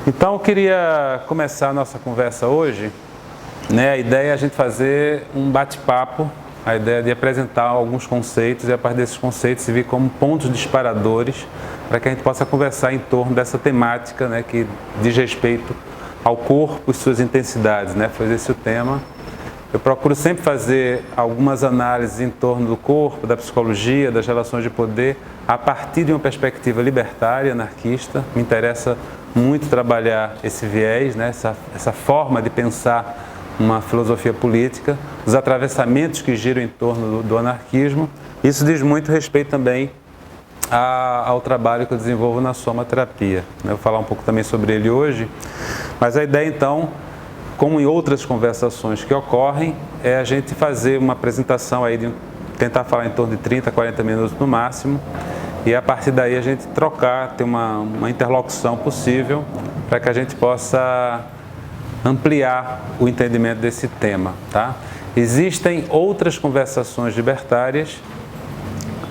Então, eu queria começar a nossa conversa hoje, né? A ideia é a gente fazer um bate-papo, a ideia de apresentar alguns conceitos e, a partir desses conceitos, se vir como pontos disparadores para que a gente possa conversar em torno dessa temática, né, que diz respeito ao corpo e suas intensidades, né? Foi esse o tema. Eu procuro sempre fazer algumas análises em torno do corpo, da psicologia, das relações de poder, a partir de uma perspectiva libertária, anarquista. Me interessa muito trabalhar esse viés, né? essa forma de pensar uma filosofia política, os atravessamentos que giram em torno do anarquismo. Isso diz muito respeito também ao trabalho que eu desenvolvo na somaterapia. Eu vou falar um pouco também sobre ele hoje, mas a ideia então, como em outras conversações que ocorrem, é a gente fazer uma apresentação aí, tentar falar em torno de 30, 40 minutos no máximo, e a partir daí a gente trocar, ter uma interlocução possível para que a gente possa ampliar o entendimento desse tema, tá? Existem outras conversações libertárias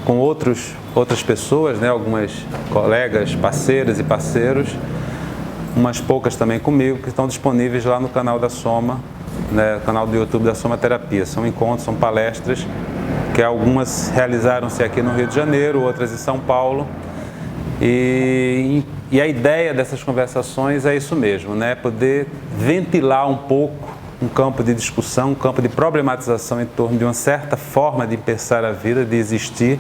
com outras pessoas, né? Algumas colegas, parceiras e parceiros, umas poucas também comigo, que estão disponíveis lá no canal da Soma, né? Canal do YouTube da Somaterapia. São encontros, são palestras, que algumas realizaram-se aqui no Rio de Janeiro, outras em São Paulo. E a ideia dessas conversações é isso mesmo, né? Poder ventilar um pouco um campo de discussão, um campo de problematização em torno de uma certa forma de pensar a vida, de existir,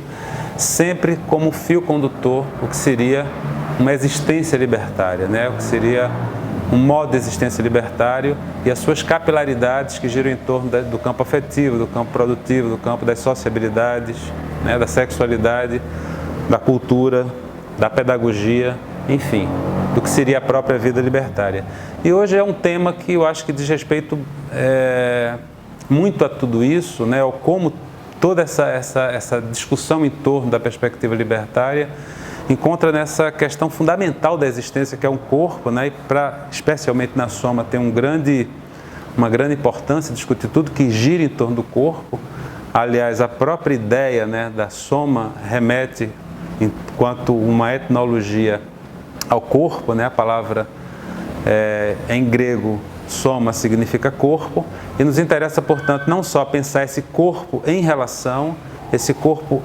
sempre como fio condutor, o que seria uma existência libertária, né? O que seria um modo de existência libertário e as suas capilaridades que giram em torno do campo afetivo, do campo produtivo, do campo das sociabilidades, né? Da sexualidade, da cultura, da pedagogia, enfim, do que seria a própria vida libertária. E hoje é um tema que eu acho que diz respeito muito a tudo isso, né? Ou como toda essa discussão em torno da perspectiva libertária encontra nessa questão fundamental da existência, que é um corpo, né? E especialmente na Soma tem uma grande importância discutir tudo que gira em torno do corpo. Aliás, a própria ideia, né, da Soma remete, enquanto uma etnologia, ao corpo, né? A palavra em grego Soma significa corpo, e nos interessa, portanto, não só pensar esse corpo em relação, esse corpo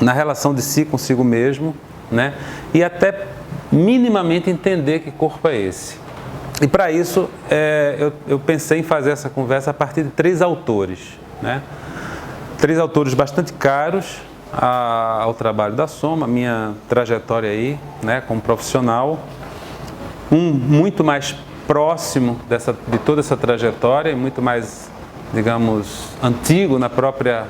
na relação de si consigo mesmo, né? E até minimamente entender que corpo é esse. E para isso eu pensei em fazer essa conversa a partir de 3 autores, né? 3 autores bastante caros ao trabalho da Soma, minha trajetória aí, né, como profissional, um muito mais próximo de toda essa trajetória e muito mais, digamos, antigo na própria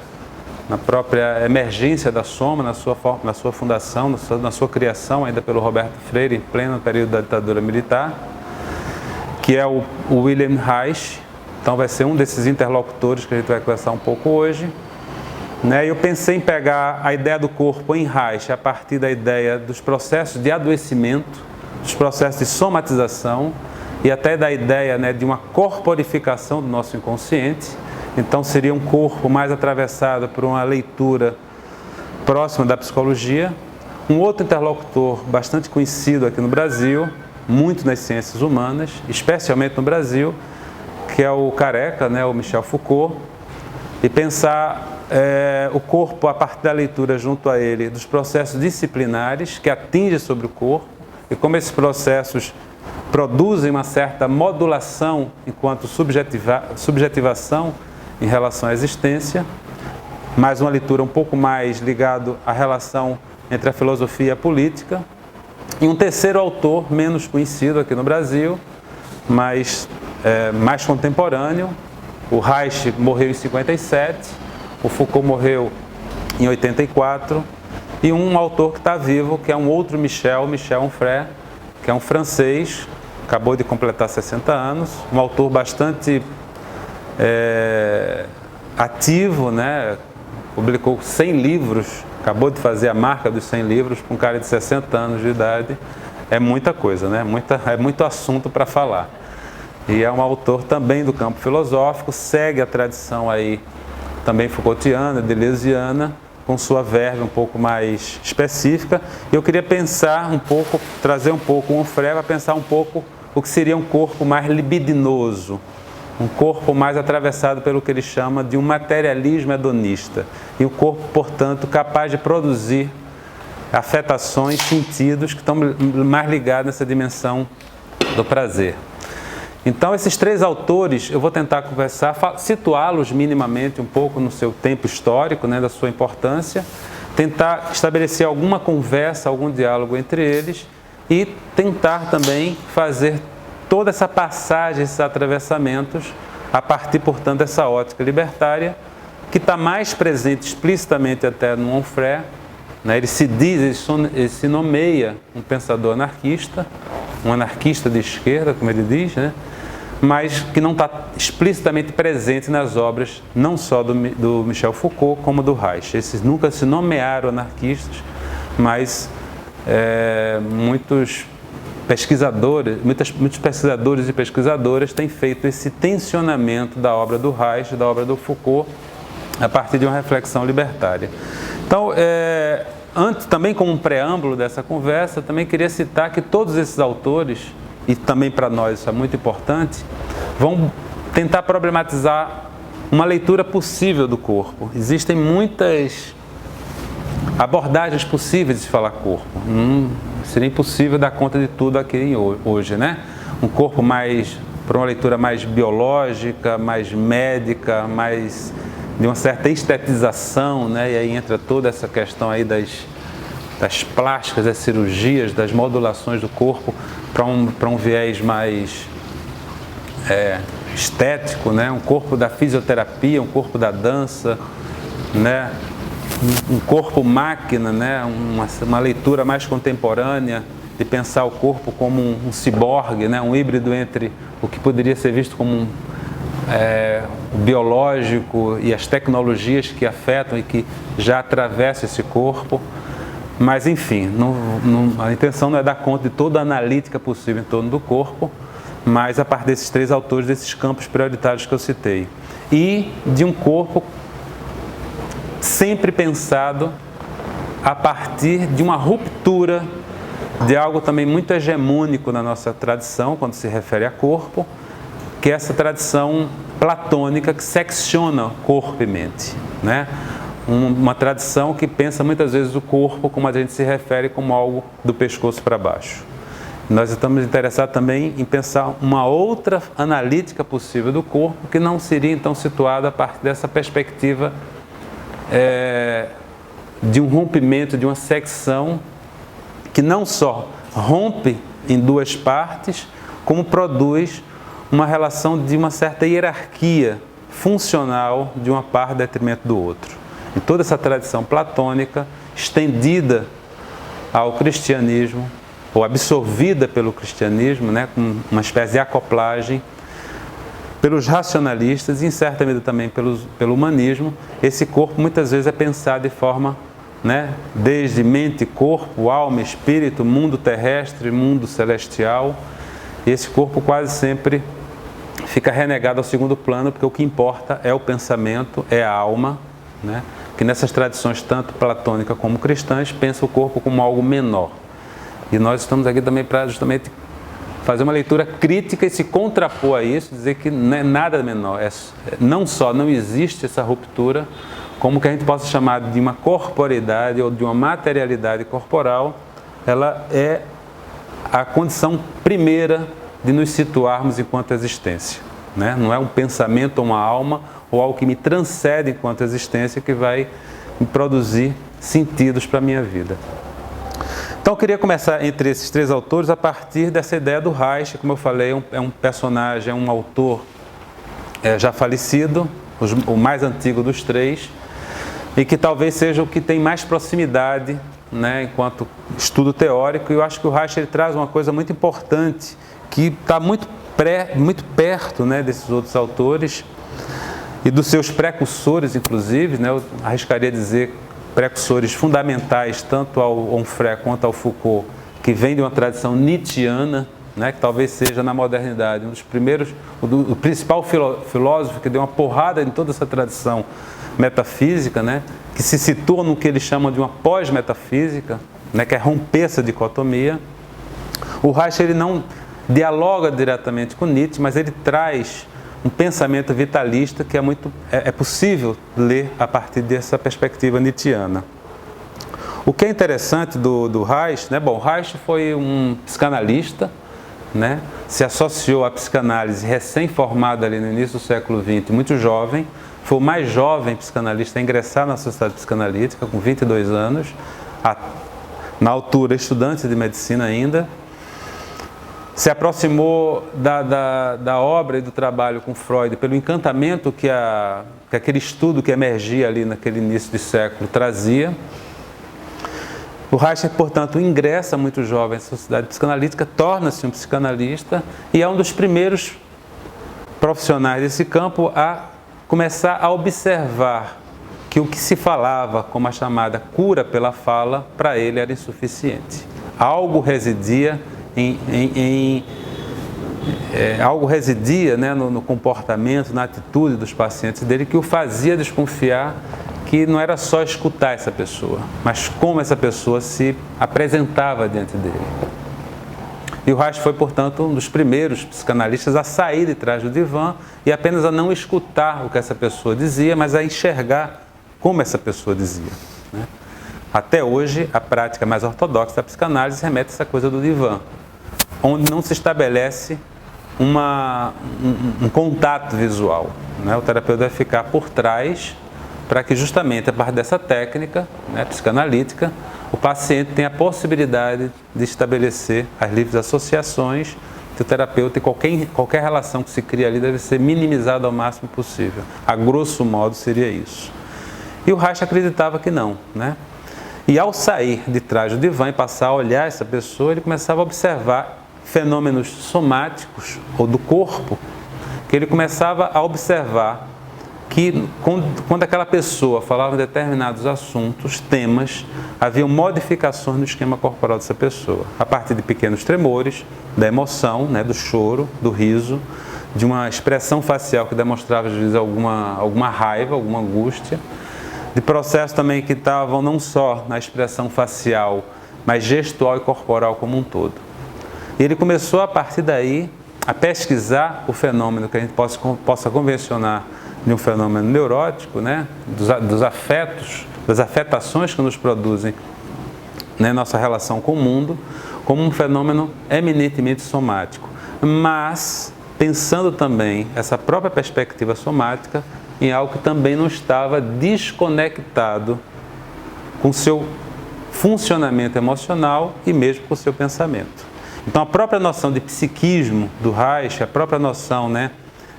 emergência da Soma, na sua fundação, na sua criação, ainda pelo Roberto Freire, em pleno período da ditadura militar, que é o Wilhelm Reich. Então vai ser um desses interlocutores que a gente vai conversar um pouco hoje. Né? Eu pensei em pegar a ideia do corpo em Reich a partir da ideia dos processos de adoecimento, dos processos de somatização e até da ideia, né, de uma corporificação do nosso inconsciente. Então seria um corpo mais atravessado por uma leitura próxima da psicologia. Um outro interlocutor bastante conhecido aqui no Brasil, muito nas ciências humanas, especialmente no Brasil, que é o careca, né, o Michel Foucault, e pensar o corpo a partir da leitura junto a ele dos processos disciplinares que atingem sobre o corpo e como esses processos produzem uma certa modulação enquanto subjetivação em relação à existência, mais uma leitura um pouco mais ligada à relação entre a filosofia e a política. E um terceiro autor, menos conhecido aqui no Brasil, mas mais contemporâneo. O Reich morreu em 57, o Foucault morreu em 84, e um autor que está vivo, que é um outro Michel Onfray, que é um francês, acabou de completar 60 anos, um autor bastante ativo, né? Publicou 100 livros, acabou de fazer a marca dos 100 livros para um cara de 60 anos de idade. É muita coisa, né? É muito assunto para falar. E é um autor também do campo filosófico, segue a tradição aí também Foucaultiana, deleuziana, com sua verve um pouco mais específica. Eu queria pensar um pouco, trazer um pouco o Onfray para pensar um pouco o que seria um corpo mais libidinoso, um corpo mais atravessado pelo que ele chama de um materialismo hedonista. E um corpo, portanto, capaz de produzir afetações, sentidos que estão mais ligados nessa dimensão do prazer. Então, esses três autores, eu vou tentar conversar, situá-los minimamente um pouco no seu tempo histórico, né, da sua importância, tentar estabelecer alguma conversa, algum diálogo entre eles e tentar também fazer toda essa passagem, esses atravessamentos, a partir, portanto, dessa ótica libertária, que está mais presente explicitamente até no Onfray, né? Ele se diz, ele se nomeia um pensador anarquista, um anarquista de esquerda, como ele diz, né? Mas que não está explicitamente presente nas obras, não só do Michel Foucault, como do Reich. Esses nunca se nomearam anarquistas, mas muitos pesquisadores e pesquisadoras têm feito esse tensionamento da obra do Reich, da obra do Foucault, a partir de uma reflexão libertária. Então, antes, também como um preâmbulo dessa conversa, também queria citar que todos esses autores, e também para nós isso é muito importante, vão tentar problematizar uma leitura possível do corpo. Existem muitas abordagens possíveis de falar corpo. Seria impossível dar conta de tudo aqui hoje, né? Um corpo mais, para uma leitura mais biológica, mais médica, mais de uma certa estetização, né? E aí entra toda essa questão aí das plásticas, das cirurgias, das modulações do corpo para um viés mais estético, né? Um corpo da fisioterapia, um corpo da dança, né? Um corpo máquina, né? Uma leitura mais contemporânea de pensar o corpo como um ciborgue, né? Um híbrido entre o que poderia ser visto como o biológico e as tecnologias que afetam e que já atravessam esse corpo. Mas, enfim, a intenção não é dar conta de toda a analítica possível em torno do corpo, mas a partir desses três autores, desses campos prioritários que eu citei. E de um corpo sempre pensado a partir de uma ruptura de algo também muito hegemônico na nossa tradição, quando se refere a corpo, que é essa tradição platônica que secciona corpo e mente, né? Uma tradição que pensa muitas vezes o corpo como a gente se refere como algo do pescoço para baixo. Nós estamos interessados também em pensar uma outra analítica possível do corpo que não seria então situada a partir dessa perspectiva de um rompimento, de uma secção que não só rompe em duas partes, como produz uma relação de uma certa hierarquia funcional de uma parte em detrimento do outro. E toda essa tradição platônica, estendida ao cristianismo, ou absorvida pelo cristianismo, né, com uma espécie de acoplagem, pelos racionalistas e, em certa medida, também pelo humanismo, esse corpo muitas vezes é pensado de forma, né, desde mente, corpo, alma, espírito, mundo terrestre, mundo celestial, e esse corpo quase sempre fica renegado ao segundo plano, porque o que importa é o pensamento, é a alma, né? Que nessas tradições, tanto platônica como cristãs, pensa o corpo como algo menor. E nós estamos aqui também para justamente fazer uma leitura crítica e se contrapor a isso, dizer que não é nada menor. Não só não existe essa ruptura, como que a gente possa chamar de uma corporeidade ou de uma materialidade corporal, ela é a condição primeira de nos situarmos enquanto existência, né? Não é um pensamento ou uma alma ou algo que me transcende enquanto existência que vai me produzir sentidos para a minha vida. Então eu queria começar entre esses três autores a partir dessa ideia do Reich, como eu falei, é um personagem, é um autor já falecido, o mais antigo dos três, e que talvez seja o que tem mais proximidade, né, enquanto estudo teórico. E eu acho que o Reich ele traz uma coisa muito importante, que está muito perto, né, desses outros autores e dos seus precursores, inclusive, né, eu arriscaria dizer precursores fundamentais, tanto ao Onfray quanto ao Foucault, que vem de uma tradição nietzschiana, né, que talvez seja na modernidade um dos primeiros, o principal filósofo que deu uma porrada em toda essa tradição metafísica, né, que se situa no que eles chamam de uma pós-metafísica, né, que é romper essa dicotomia. O Reich ele não dialoga diretamente com Nietzsche, mas ele traz um pensamento vitalista que é possível ler a partir dessa perspectiva nietzschiana. O que é interessante do Reich, né? Bom, Reich foi um psicanalista, né? Se associou à psicanálise recém-formada ali no início do século XX, muito jovem, foi o mais jovem psicanalista a ingressar na Sociedade Psicanalítica, com 22 anos, na altura estudante de medicina ainda. Se aproximou da obra e do trabalho com Freud pelo encantamento que aquele estudo que emergia ali naquele início de século trazia. O Reich, portanto, ingressa muito jovem na Sociedade Psicanalítica, torna-se um psicanalista e é um dos primeiros profissionais desse campo a começar a observar que o que se falava como a chamada cura pela fala, para ele era insuficiente. Algo residia né, no comportamento, na atitude dos pacientes dele, que o fazia desconfiar que não era só escutar essa pessoa, mas como essa pessoa se apresentava diante dele. E o Reich foi, portanto, um dos primeiros psicanalistas a sair de trás do divã e apenas a não escutar o que essa pessoa dizia, mas a enxergar como essa pessoa dizia, né? Até hoje, a prática mais ortodoxa da psicanálise remete a essa coisa do divã, onde não se estabelece um contato visual, né? O terapeuta vai ficar por trás para que justamente a partir dessa técnica, né, psicanalítica, o paciente tenha a possibilidade de estabelecer as livres associações que o terapeuta, e qualquer relação que se cria ali deve ser minimizada ao máximo possível. A grosso modo seria isso. E o Reich acreditava que não, né? E ao sair de trás do divã e passar a olhar essa pessoa, ele começava a observar fenômenos somáticos ou do corpo, que ele começava a observar que quando aquela pessoa falava em determinados assuntos, temas, haviam modificações no esquema corporal dessa pessoa, a partir de pequenos tremores, da emoção, né, do choro, do riso, de uma expressão facial que demonstrava, às vezes, alguma raiva, alguma angústia, de processos também que estavam não só na expressão facial, mas gestual e corporal como um todo. E ele começou, a partir daí, a pesquisar o fenômeno que a gente possa convencionar de um fenômeno neurótico, né, dos afetos, das afetações que nos produzem, né, nossa relação com o mundo, como um fenômeno eminentemente somático. Mas pensando também essa própria perspectiva somática em algo que também não estava desconectado com o seu funcionamento emocional e mesmo com o seu pensamento. Então a própria noção de psiquismo do Reich, a própria noção, né,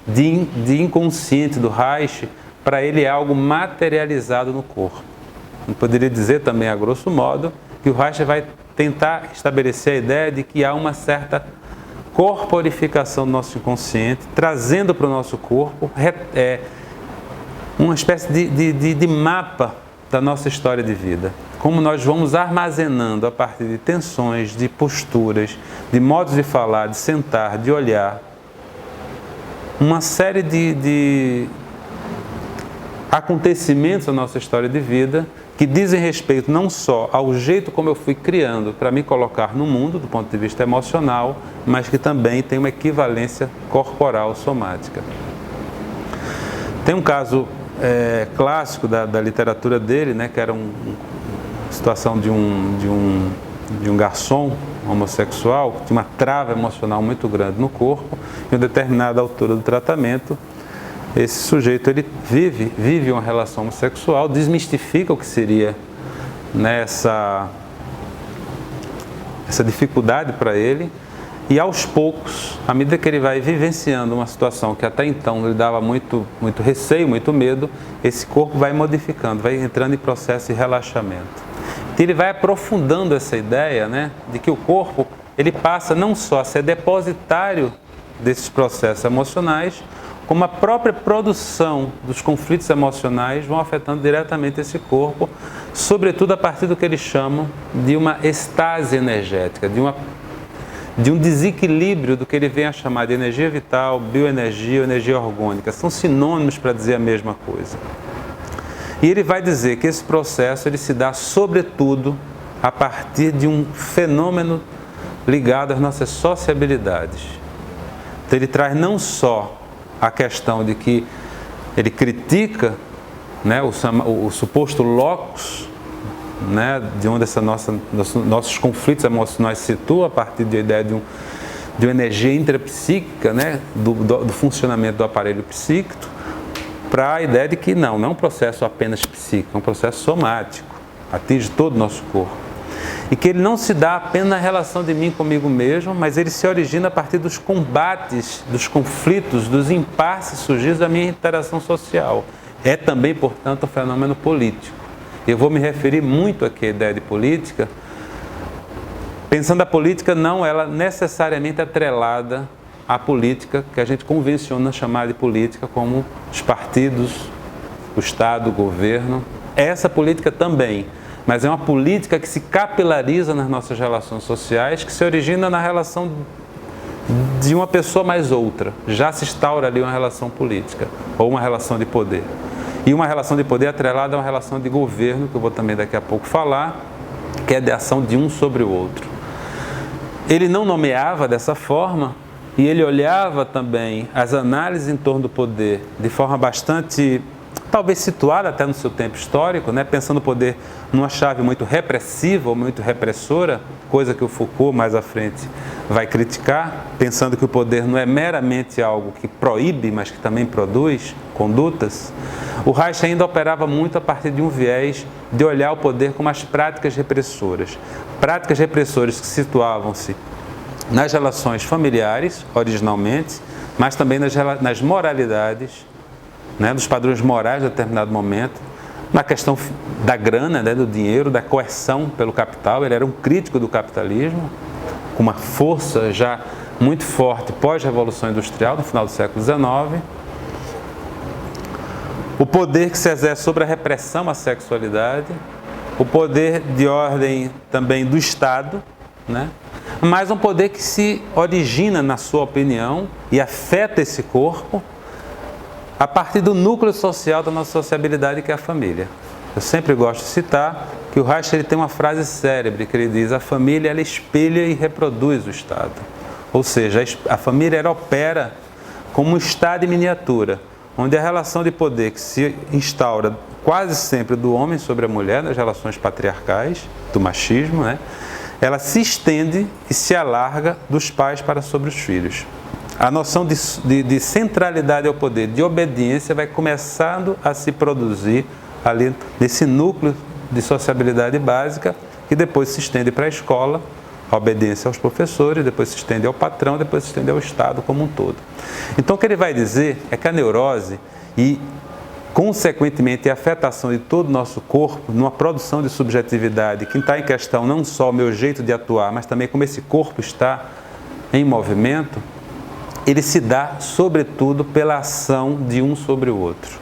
de inconsciente do Reich, para ele é algo materializado no corpo. Eu poderia dizer também, a grosso modo, que o Reich vai tentar estabelecer a ideia de que há uma certa corporificação do nosso inconsciente, trazendo para o nosso corpo uma espécie de mapa da nossa história de vida. Como nós vamos armazenando a partir de tensões, de posturas, de modos de falar, de sentar, de olhar, uma série de acontecimentos da nossa história de vida que dizem respeito não só ao jeito como eu fui criando para me colocar no mundo, do ponto de vista emocional, mas que também tem uma equivalência corporal somática. Tem um caso clássico da literatura dele, né, que era uma situação de um garçom homossexual que tinha uma trava emocional muito grande no corpo, e em uma determinada altura do tratamento, esse sujeito ele vive uma relação homossexual, desmistifica o que seria, né, essa dificuldade para ele, e aos poucos, à medida que ele vai vivenciando uma situação que até então lhe dava muito receio, muito medo, esse corpo vai modificando, vai entrando em processo de relaxamento. Então ele vai aprofundando essa ideia, né, de que o corpo ele passa não só a ser depositário desses processos emocionais, como a própria produção dos conflitos emocionais vão afetando diretamente esse corpo, sobretudo a partir do que eles chamam de uma estase energética, de um desequilíbrio do que ele vem a chamar de energia vital, bioenergia ou energia orgânica. São sinônimos para dizer a mesma coisa. E ele vai dizer que esse processo ele se dá sobretudo a partir de um fenômeno ligado às nossas sociabilidades. Então ele traz não só a questão de que ele critica, né, o suposto locus, né, de onde nossos conflitos emocionais se situam, a partir da ideia de uma energia intrapsíquica, né, do funcionamento do aparelho psíquico, para a ideia de que não é um processo apenas psíquico, é um processo somático, atinge todo o nosso corpo. E que ele não se dá apenas na relação de mim comigo mesmo, mas ele se origina a partir dos combates, dos conflitos, dos impasses surgidos da minha interação social. É também, portanto, um fenômeno político. Eu vou me referir muito aqui à ideia de política, pensando a política não ela necessariamente atrelada à política que a gente convenciona chamar de política, como os partidos, o Estado, o governo. Essa política também, mas é uma política que se capilariza nas nossas relações sociais, que se origina na relação de uma pessoa mais outra. Já se instaura ali uma relação política, ou uma relação de poder. E uma relação de poder atrelada a uma relação de governo, que eu vou também daqui a pouco falar, que é de ação de um sobre o outro. Ele não nomeava dessa forma, e ele olhava também as análises em torno do poder de forma bastante, talvez situada até no seu tempo histórico, né? Pensando o poder numa chave muito repressiva ou muito repressora, coisa que o Foucault mais à frente vai criticar, pensando que o poder não é meramente algo que proíbe, mas que também produz condutas. O Reich ainda operava muito a partir de um viés de olhar o poder como as práticas repressoras. Práticas repressoras que situavam-se nas relações familiares, originalmente, mas também nas moralidades, né, dos padrões morais de determinado momento, na questão da grana, né, do dinheiro, da coerção pelo capital. Ele era um crítico do capitalismo, com uma força já muito forte pós-revolução industrial, no final do século XIX. O poder que se exerce sobre a repressão à sexualidade, o poder de ordem também do Estado, né? Mas um poder que se origina, na sua opinião, e afeta esse corpo a partir do núcleo social da nossa sociabilidade, que é a família. Eu sempre gosto de citar que o Reich ele tem uma frase célebre que ele diz: a família ela espelha e reproduz o Estado. Ou seja, a família ela opera como um Estado em miniatura, onde a relação de poder que se instaura quase sempre do homem sobre a mulher, nas relações patriarcais, do machismo, né? Ela se estende e se alarga dos pais para sobre os filhos. A noção de centralidade ao poder, de obediência, vai começando a se produzir ali nesse núcleo de sociabilidade básica, que depois se estende para a escola, a obediência aos professores, depois se estende ao patrão, depois se estende ao Estado como um todo. Então o que ele vai dizer é que a neurose e, consequentemente, a afetação de todo o nosso corpo, numa produção de subjetividade, que está em questão não só o meu jeito de atuar, mas também como esse corpo está em movimento, ele se dá, sobretudo, pela ação de um sobre o outro.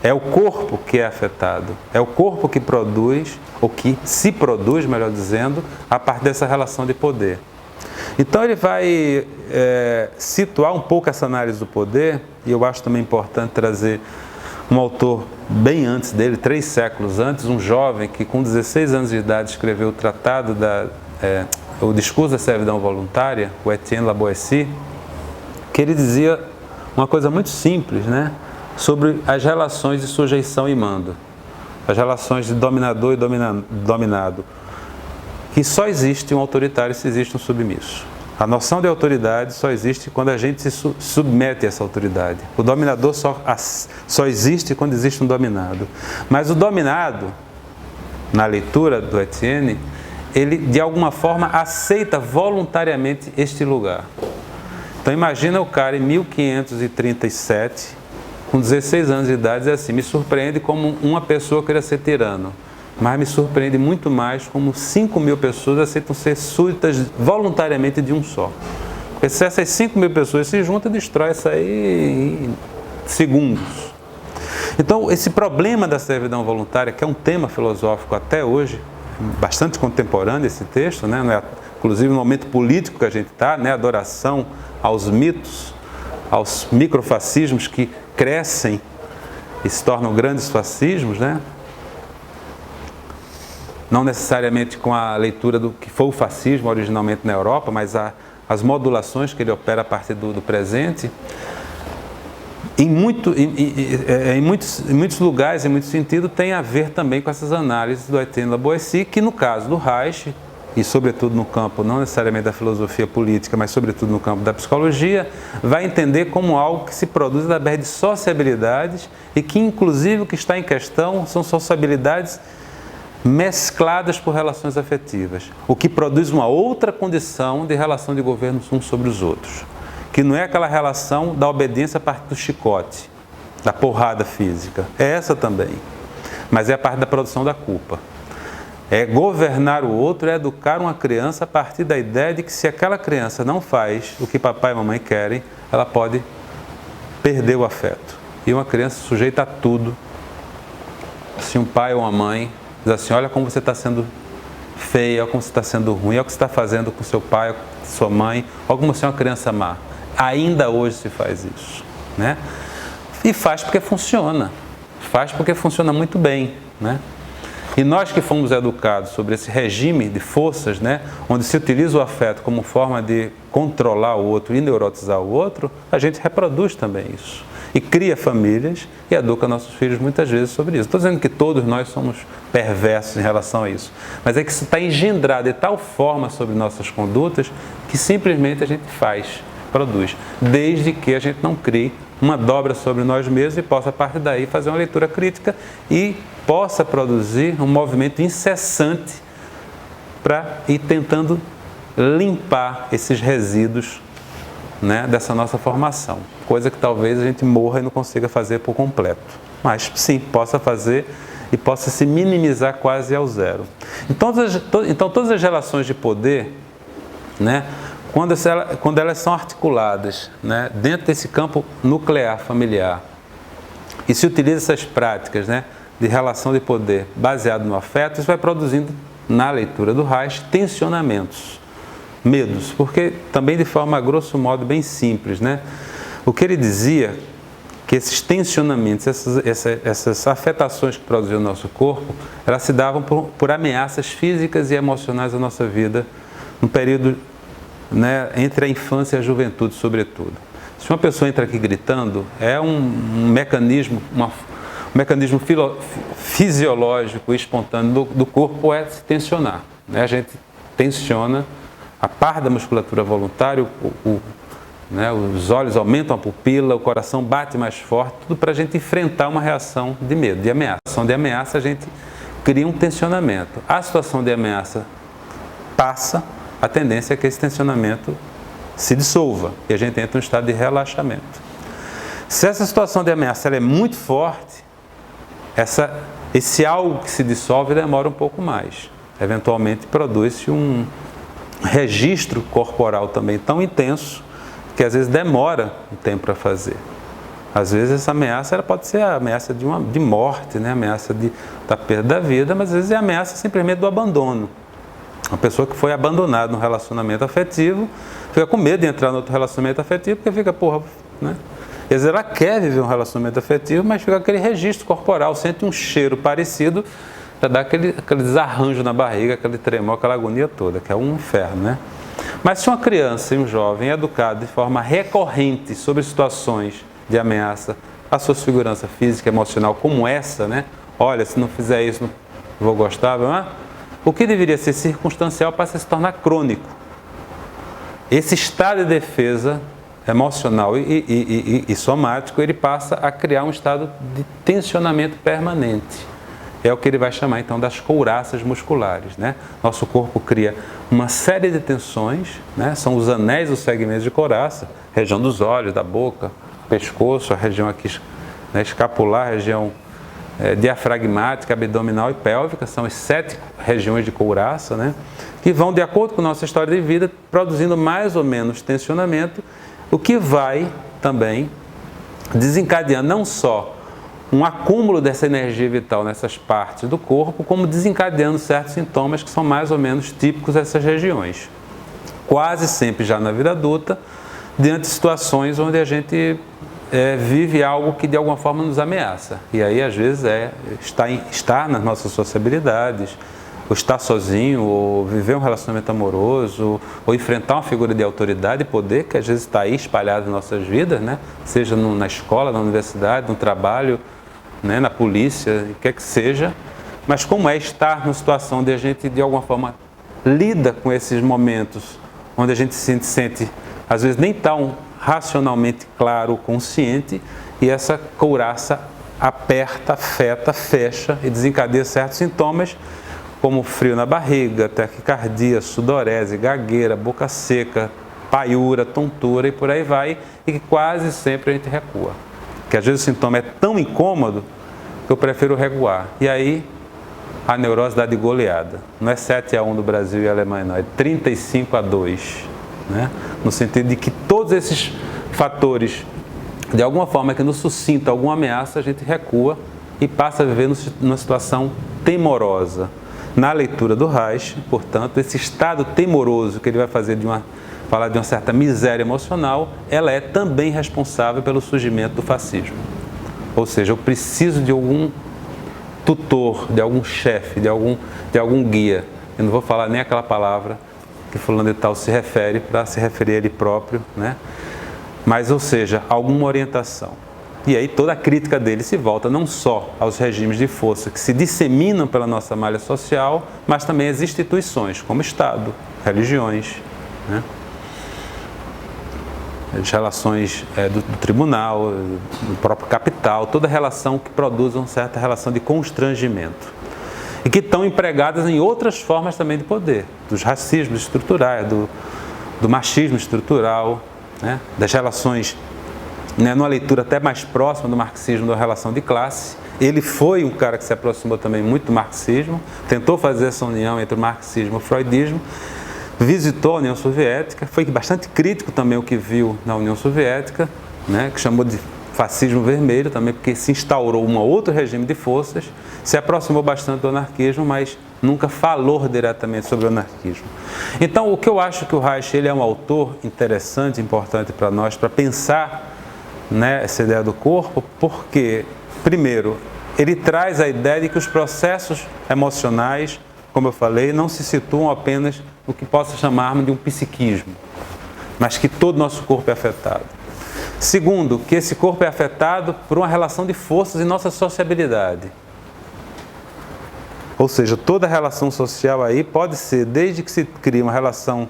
É o corpo que é afetado, é o corpo que produz, ou que se produz, melhor dizendo, a partir dessa relação de poder. Então ele vai situar um pouco essa análise do poder, e eu acho também importante trazer um autor bem antes dele, 3 séculos antes, um jovem que com 16 anos de idade escreveu o tratado, o discurso da servidão voluntária, o Etienne Laboissy, que ele dizia uma coisa muito simples, né, sobre as relações de sujeição e mando, as relações de dominador e dominado, que só existe um autoritário se existe um submisso. A noção de autoridade só existe quando a gente se submete a essa autoridade. O dominador só existe quando existe um dominado. Mas o dominado, na leitura do Etienne, ele de alguma forma aceita voluntariamente este lugar. Então imagina o cara em 1537, com 16 anos de idade, diz assim: me surpreende como uma pessoa queira ser tirano, mas me surpreende muito mais como 5.000 pessoas aceitam ser súditas voluntariamente de um só. Porque se essas 5.000 pessoas se juntam, destrói isso aí em segundos. Então esse problema da servidão voluntária, que é um tema filosófico até hoje, bastante contemporâneo esse texto, né? Inclusive no momento político que a gente está, né? Adoração aos mitos, aos microfascismos que crescem e se tornam grandes fascismos, né? Não necessariamente com a leitura do que foi o fascismo originalmente na Europa, mas as modulações que ele opera a partir do presente, em muitos lugares, em muito sentido, tem a ver também com essas análises do Etienne Lavoisier, que no caso do Reich, e sobretudo no campo não necessariamente da filosofia política, mas sobretudo no campo da psicologia, vai entender como algo que se produz através de sociabilidades e que inclusive o que está em questão são sociabilidades mescladas por relações afetivas, o que produz uma outra condição de relação de governo uns sobre os outros, que não é aquela relação da obediência a partir do chicote, da porrada física, é essa também, mas é a parte da produção da culpa. É governar o outro, é educar uma criança a partir da ideia de que se aquela criança não faz o que papai e mamãe querem, ela pode perder o afeto. E uma criança sujeita a tudo. Se um pai ou uma mãe diz assim, olha como você está sendo feia, olha como você está sendo ruim, olha o que você está fazendo com seu pai, com sua mãe, olha como você é uma criança má. Ainda hoje se faz isso, né? E faz porque funciona muito bem, né? E nós que fomos educados sobre esse regime de forças, né, onde se utiliza o afeto como forma de controlar o outro e neurotizar o outro, a gente reproduz também isso. E cria famílias e educa nossos filhos muitas vezes sobre isso. Estou dizendo que todos nós somos perversos em relação a isso. Mas é que isso está engendrado de tal forma sobre nossas condutas que simplesmente a gente produz. Desde que a gente não crie uma dobra sobre nós mesmos e possa, a partir daí, fazer uma leitura crítica e possa produzir um movimento incessante para ir tentando limpar esses resíduos, né, dessa nossa formação. Coisa que talvez a gente morra e não consiga fazer por completo. Mas sim, possa fazer e possa se minimizar quase ao zero. Então todas as relações de poder, né, quando elas são articuladas, né, dentro desse campo nuclear familiar e se utiliza essas práticas, né, de relação de poder baseado no afeto, isso vai produzindo, na leitura do Reich, tensionamentos, medos, porque também de forma, grosso modo, bem simples, né? O que ele dizia, que esses tensionamentos, essas afetações que produziam o nosso corpo, elas se davam por ameaças físicas e emocionais à nossa vida, no período, né, entre a infância e a juventude, sobretudo. Se uma pessoa entra aqui gritando, é um mecanismo, um mecanismo fisiológico e espontâneo do corpo é se tensionar, né? A gente tensiona a par da musculatura voluntária, né? Os olhos aumentam a pupila, o coração bate mais forte, tudo para a gente enfrentar uma reação de medo, de ameaça. A situação de ameaça a gente cria um tensionamento. A situação de ameaça passa, a tendência é que esse tensionamento se dissolva e a gente entra em um estado de relaxamento. Se essa situação de ameaça ela é muito forte, esse algo que se dissolve demora um pouco mais. Eventualmente produz-se um registro corporal também tão intenso que às vezes demora um tempo para fazer. Às vezes essa ameaça ela pode ser a ameaça de morte, né? A ameaça da perda da vida, mas às vezes é a ameaça simplesmente do abandono. Uma pessoa que foi abandonada num relacionamento afetivo fica com medo de entrar no outro relacionamento afetivo porque fica, né? Às vezes ela quer viver um relacionamento afetivo, mas fica aquele registro corporal, sente um cheiro parecido, já dá aquele desarranjo na barriga, aquele tremor, aquela agonia toda, que é um inferno, né? Mas se uma criança e um jovem é educado de forma recorrente sobre situações de ameaça à sua segurança física e emocional como essa, né? Olha, se não fizer isso, não vou gostar, não é? O que deveria ser circunstancial passa a se tornar crônico. Esse estado de defesa emocional e somático, ele passa a criar um estado de tensionamento permanente. É o que ele vai chamar, então, das couraças musculares, né? Nosso corpo cria uma série de tensões, né? São os anéis, os segmentos de couraça, região dos olhos, da boca, pescoço, a região aqui, né, escapular, a região diafragmática, abdominal e pélvica, são as 7 regiões de couraça, né? Que vão, de acordo com a nossa história de vida, produzindo mais ou menos tensionamento, o que vai também desencadeando não só um acúmulo dessa energia vital nessas partes do corpo, como desencadeando certos sintomas que são mais ou menos típicos dessas regiões. Quase sempre já na vida adulta, diante de situações onde a gente vive algo que de alguma forma nos ameaça. E aí, às vezes, estar nas nossas sociabilidades, ou estar sozinho, ou viver um relacionamento amoroso, ou enfrentar uma figura de autoridade e poder que às vezes está aí espalhada em nossas vidas, né? Seja na escola, na universidade, no trabalho, né? Na polícia, o que quer que seja. Mas como é estar numa situação onde a gente, de alguma forma, lida com esses momentos, onde a gente se sente às vezes, nem tão racionalmente claro, consciente, e essa couraça aperta, afeta, fecha e desencadeia certos sintomas, como frio na barriga, taquicardia, sudorese, gagueira, boca seca, paiúra, tontura e por aí vai, e que quase sempre a gente recua. Porque às vezes o sintoma é tão incômodo que eu prefiro recuar. E aí a neurose dá de goleada. Não é 7-1 do Brasil e Alemanha, não, é 35-2. Né? No sentido de que todos esses fatores, de alguma forma que nos suscitam alguma ameaça, a gente recua e passa a viver numa situação temorosa. Na leitura do Reich, portanto, esse estado temoroso que ele vai fazer falar de uma certa miséria emocional, ela é também responsável pelo surgimento do fascismo. Ou seja, eu preciso de algum tutor, de algum chefe, de algum guia. Eu não vou falar nem aquela palavra que fulano de tal se refere, para se referir a ele próprio, né? Mas, ou seja, alguma orientação. E aí toda a crítica dele se volta não só aos regimes de força que se disseminam pela nossa malha social, mas também às instituições, como Estado, religiões, né? As relações do tribunal, do próprio capital, toda relação que produz uma certa relação de constrangimento. E que estão empregadas em outras formas também de poder, dos racismos estruturais, do machismo estrutural, né? Das relações, né, numa leitura até mais próxima do marxismo, da relação de classe. Ele foi um cara que se aproximou também muito do marxismo, tentou fazer essa união entre o marxismo e o freudismo, visitou a União Soviética, foi bastante crítico também o que viu na União Soviética, né, que chamou de fascismo vermelho também, porque se instaurou um outro regime de forças, se aproximou bastante do anarquismo, mas nunca falou diretamente sobre o anarquismo. Então, o que eu acho que o Reich, ele é um autor interessante, importante para nós, para pensar, né, essa ideia do corpo, porque, primeiro, ele traz a ideia de que os processos emocionais, como eu falei, não se situam apenas no que possa chamarmos de um psiquismo, mas que todo o nosso corpo é afetado. Segundo, que esse corpo é afetado por uma relação de forças em nossa sociabilidade. Ou seja, toda relação social aí pode ser, desde que se crie uma relação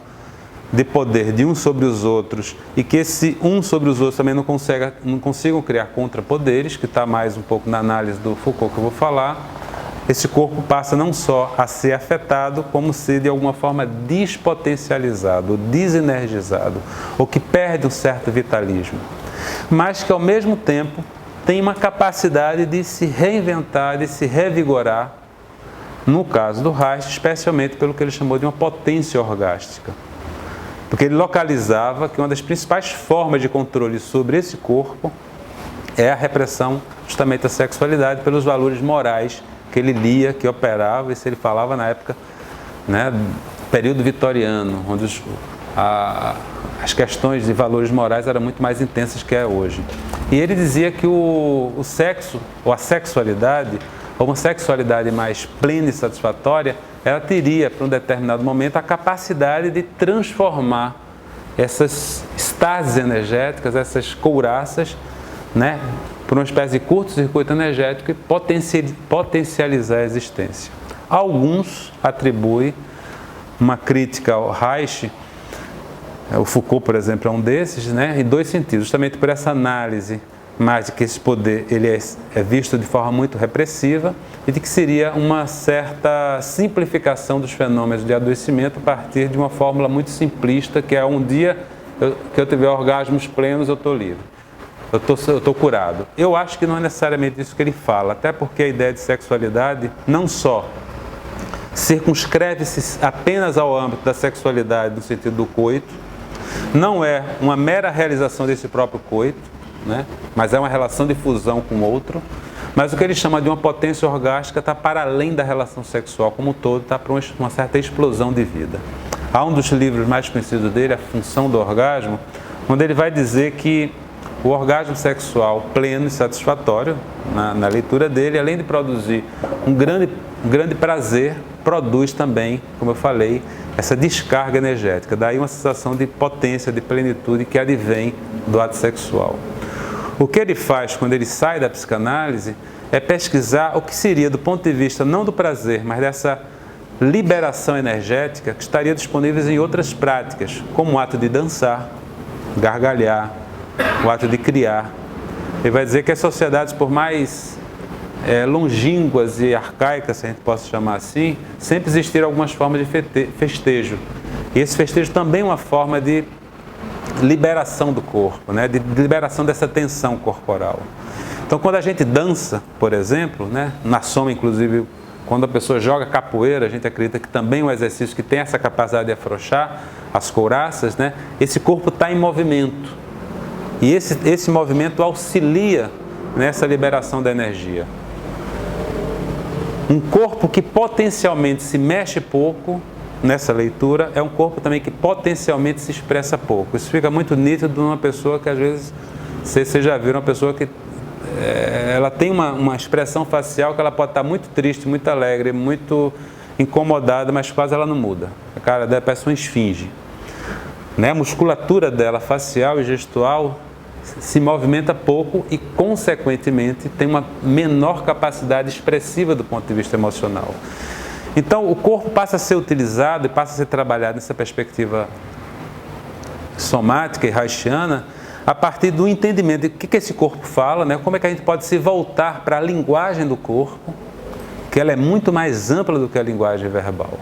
de poder de uns sobre os outros e que esse um sobre os outros também não consigam criar contrapoderes, que está mais um pouco na análise do Foucault que eu vou falar, esse corpo passa não só a ser afetado, como ser de alguma forma despotencializado, desenergizado, ou que perde um certo vitalismo, mas que ao mesmo tempo tem uma capacidade de se reinventar, de se revigorar, no caso do Reich, especialmente pelo que ele chamou de uma potência orgástica. Porque ele localizava que uma das principais formas de controle sobre esse corpo é a repressão justamente da sexualidade pelos valores morais que ele lia, que operava, e se ele falava na época, né, período vitoriano, onde as questões de valores morais eram muito mais intensas que é hoje. E ele dizia que o sexo, ou a sexualidade, ou uma sexualidade mais plena e satisfatória, ela teria, para um determinado momento, a capacidade de transformar essas estases energéticas, essas couraças, né, por uma espécie de curto-circuito energético e potencializar a existência. Alguns atribuem uma crítica ao Reich, o Foucault, por exemplo, é um desses, né, em dois sentidos, justamente por essa análise mais de que esse poder ele é visto de forma muito repressiva e de que seria uma certa simplificação dos fenômenos de adoecimento a partir de uma fórmula muito simplista, que é um dia que eu tiver orgasmos plenos, eu estou livre. Eu estou curado. Eu acho que não é necessariamente isso que ele fala, até porque a ideia de sexualidade não só circunscreve-se apenas ao âmbito da sexualidade no sentido do coito, não é uma mera realização desse próprio coito, né? Mas é uma relação de fusão com outro, mas o que ele chama de uma potência orgástica está para além da relação sexual como um todo, está para uma certa explosão de vida. Há um dos livros mais conhecidos dele, A Função do Orgasmo, onde ele vai dizer que o orgasmo sexual pleno e satisfatório, na leitura dele, além de produzir um grande prazer, produz também, como eu falei, essa descarga energética. Daí uma sensação de potência, de plenitude que advém do ato sexual. O que ele faz quando ele sai da psicanálise é pesquisar o que seria, do ponto de vista não do prazer, mas dessa liberação energética que estaria disponíveis em outras práticas, como o ato de dançar, gargalhar, o ato de criar. Ele vai dizer que as sociedades, por mais longínquas e arcaicas, se a gente possa chamar assim, sempre existiram algumas formas de festejo. E esse festejo também é uma forma de liberação do corpo, né? De liberação dessa tensão corporal. Então, quando a gente dança, por exemplo, né? Na soma, inclusive, quando a pessoa joga capoeira, a gente acredita que também é um exercício que tem essa capacidade de afrouxar as couraças, né? Esse corpo está em movimento. E esse movimento auxilia nessa liberação da energia. Um corpo que potencialmente se mexe pouco, nessa leitura, é um corpo também que potencialmente se expressa pouco. Isso fica muito nítido numa pessoa que, às vezes, você já viu uma pessoa que ela tem uma expressão facial que ela pode estar muito triste, muito alegre, muito incomodada, mas quase ela não muda. A cara dela parece uma esfinge. Né? A musculatura dela, facial e gestual, se movimenta pouco e, consequentemente, tem uma menor capacidade expressiva do ponto de vista emocional. Então, o corpo passa a ser utilizado e passa a ser trabalhado nessa perspectiva somática e haitiana a partir do entendimento de o que esse corpo fala, né? Como é que a gente pode se voltar para a linguagem do corpo, que ela é muito mais ampla do que a linguagem verbal.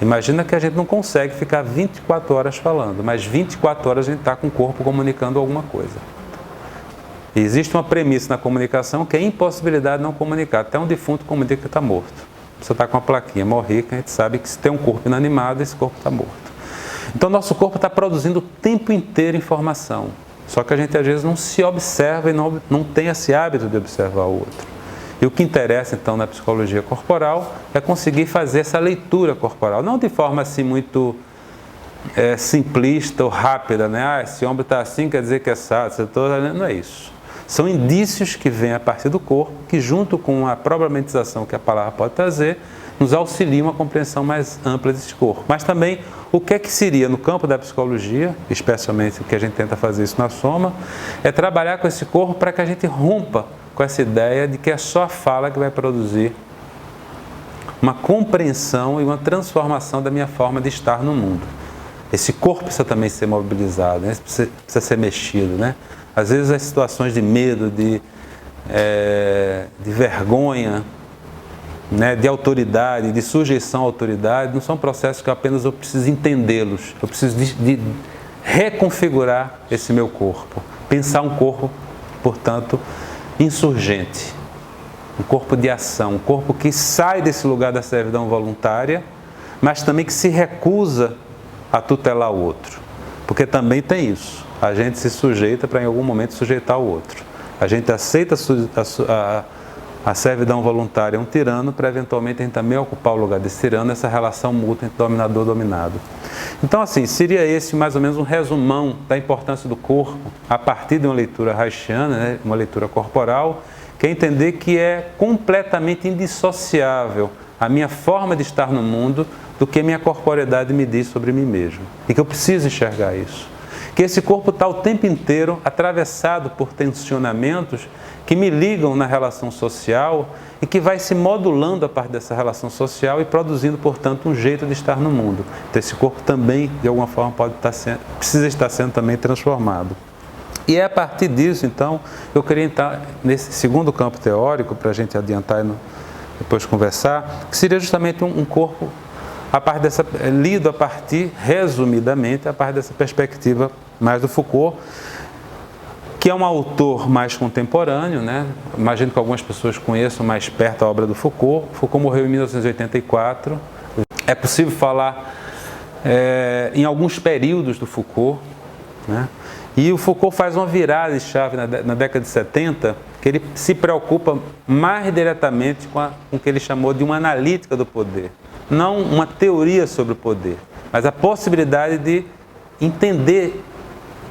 Imagina que a gente não consegue ficar 24 horas falando, mas 24 horas a gente está com o corpo comunicando alguma coisa. E existe uma premissa na comunicação que é a impossibilidade de não comunicar. Até um defunto comunica que está morto. Você está com uma plaquinha, morri, que a gente sabe que se tem um corpo inanimado, esse corpo está morto. Então, nosso corpo está produzindo o tempo inteiro informação. Só que a gente, às vezes, não se observa e não tem esse hábito de observar o outro. E o que interessa, então, na psicologia corporal é conseguir fazer essa leitura corporal. Não de forma, assim, muito simplista ou rápida, né? Esse ombro está assim, quer dizer que é sábio. Não é isso. São indícios que vêm a partir do corpo, que junto com a problematização que a palavra pode trazer, nos auxiliam a compreensão mais ampla desse corpo. Mas também, o que seria no campo da psicologia, especialmente o que a gente tenta fazer isso na soma, é trabalhar com esse corpo para que a gente rompa com essa ideia de que é só a fala que vai produzir uma compreensão e uma transformação da minha forma de estar no mundo. Esse corpo precisa também ser mobilizado, né? Precisa ser mexido, né? Às vezes as situações de medo, de vergonha, né, de autoridade, de sujeição à autoridade, não são processos que eu preciso entendê-los. Eu preciso de reconfigurar esse meu corpo. Pensar um corpo, portanto, insurgente. Um corpo de ação, um corpo que sai desse lugar da servidão voluntária, mas também que se recusa a tutelar o outro. Porque também tem isso. A gente se sujeita para em algum momento sujeitar o outro. A gente aceita a servidão voluntária a um tirano para eventualmente a gente também ocupar o lugar desse tirano, essa relação mútua entre dominador e dominado. Então, assim, seria esse mais ou menos um resumão da importância do corpo a partir de uma leitura haitiana, né, uma leitura corporal, que é entender que é completamente indissociável a minha forma de estar no mundo do que a minha corporeidade me diz sobre mim mesmo. E que eu preciso enxergar isso. Que esse corpo está o tempo inteiro atravessado por tensionamentos que me ligam na relação social e que vai se modulando a partir dessa relação social e produzindo, portanto, um jeito de estar no mundo. Então, esse corpo também, de alguma forma, precisa estar sendo também transformado. E é a partir disso, então, eu queria entrar nesse segundo campo teórico, para a gente adiantar e depois conversar, que seria justamente um corpo lido a partir, resumidamente, a partir dessa perspectiva mais do Foucault, que é um autor mais contemporâneo, né? Imagino que algumas pessoas conheçam mais perto a obra do Foucault. Foucault morreu em 1984. É possível falar em alguns períodos do Foucault, né? E o Foucault faz uma virada de chave na década de 70, que ele se preocupa mais diretamente com o que ele chamou de uma analítica do poder. Não uma teoria sobre o poder, mas a possibilidade de entender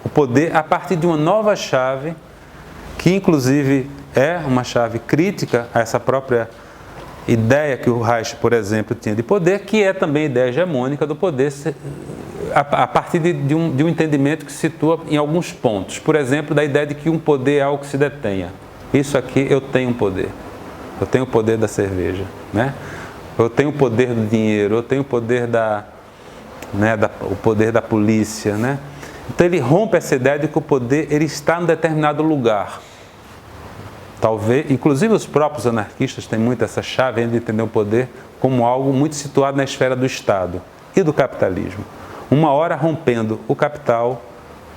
o poder a partir de uma nova chave, que inclusive é uma chave crítica a essa própria ideia que o Reich, por exemplo, tinha de poder, que é também a ideia hegemônica do poder, a partir de um entendimento que se situa em alguns pontos. Por exemplo, da ideia de que um poder é algo que se detenha. Isso aqui, eu tenho um poder. Eu tenho o poder da cerveja, né? Eu tenho o poder do dinheiro, eu tenho o poder o poder da polícia, né? Então ele rompe essa ideia de que o poder ele está em determinado lugar. Talvez, inclusive os próprios anarquistas têm muito essa chave de entender o poder como algo muito situado na esfera do Estado e do capitalismo. Uma hora rompendo o capital,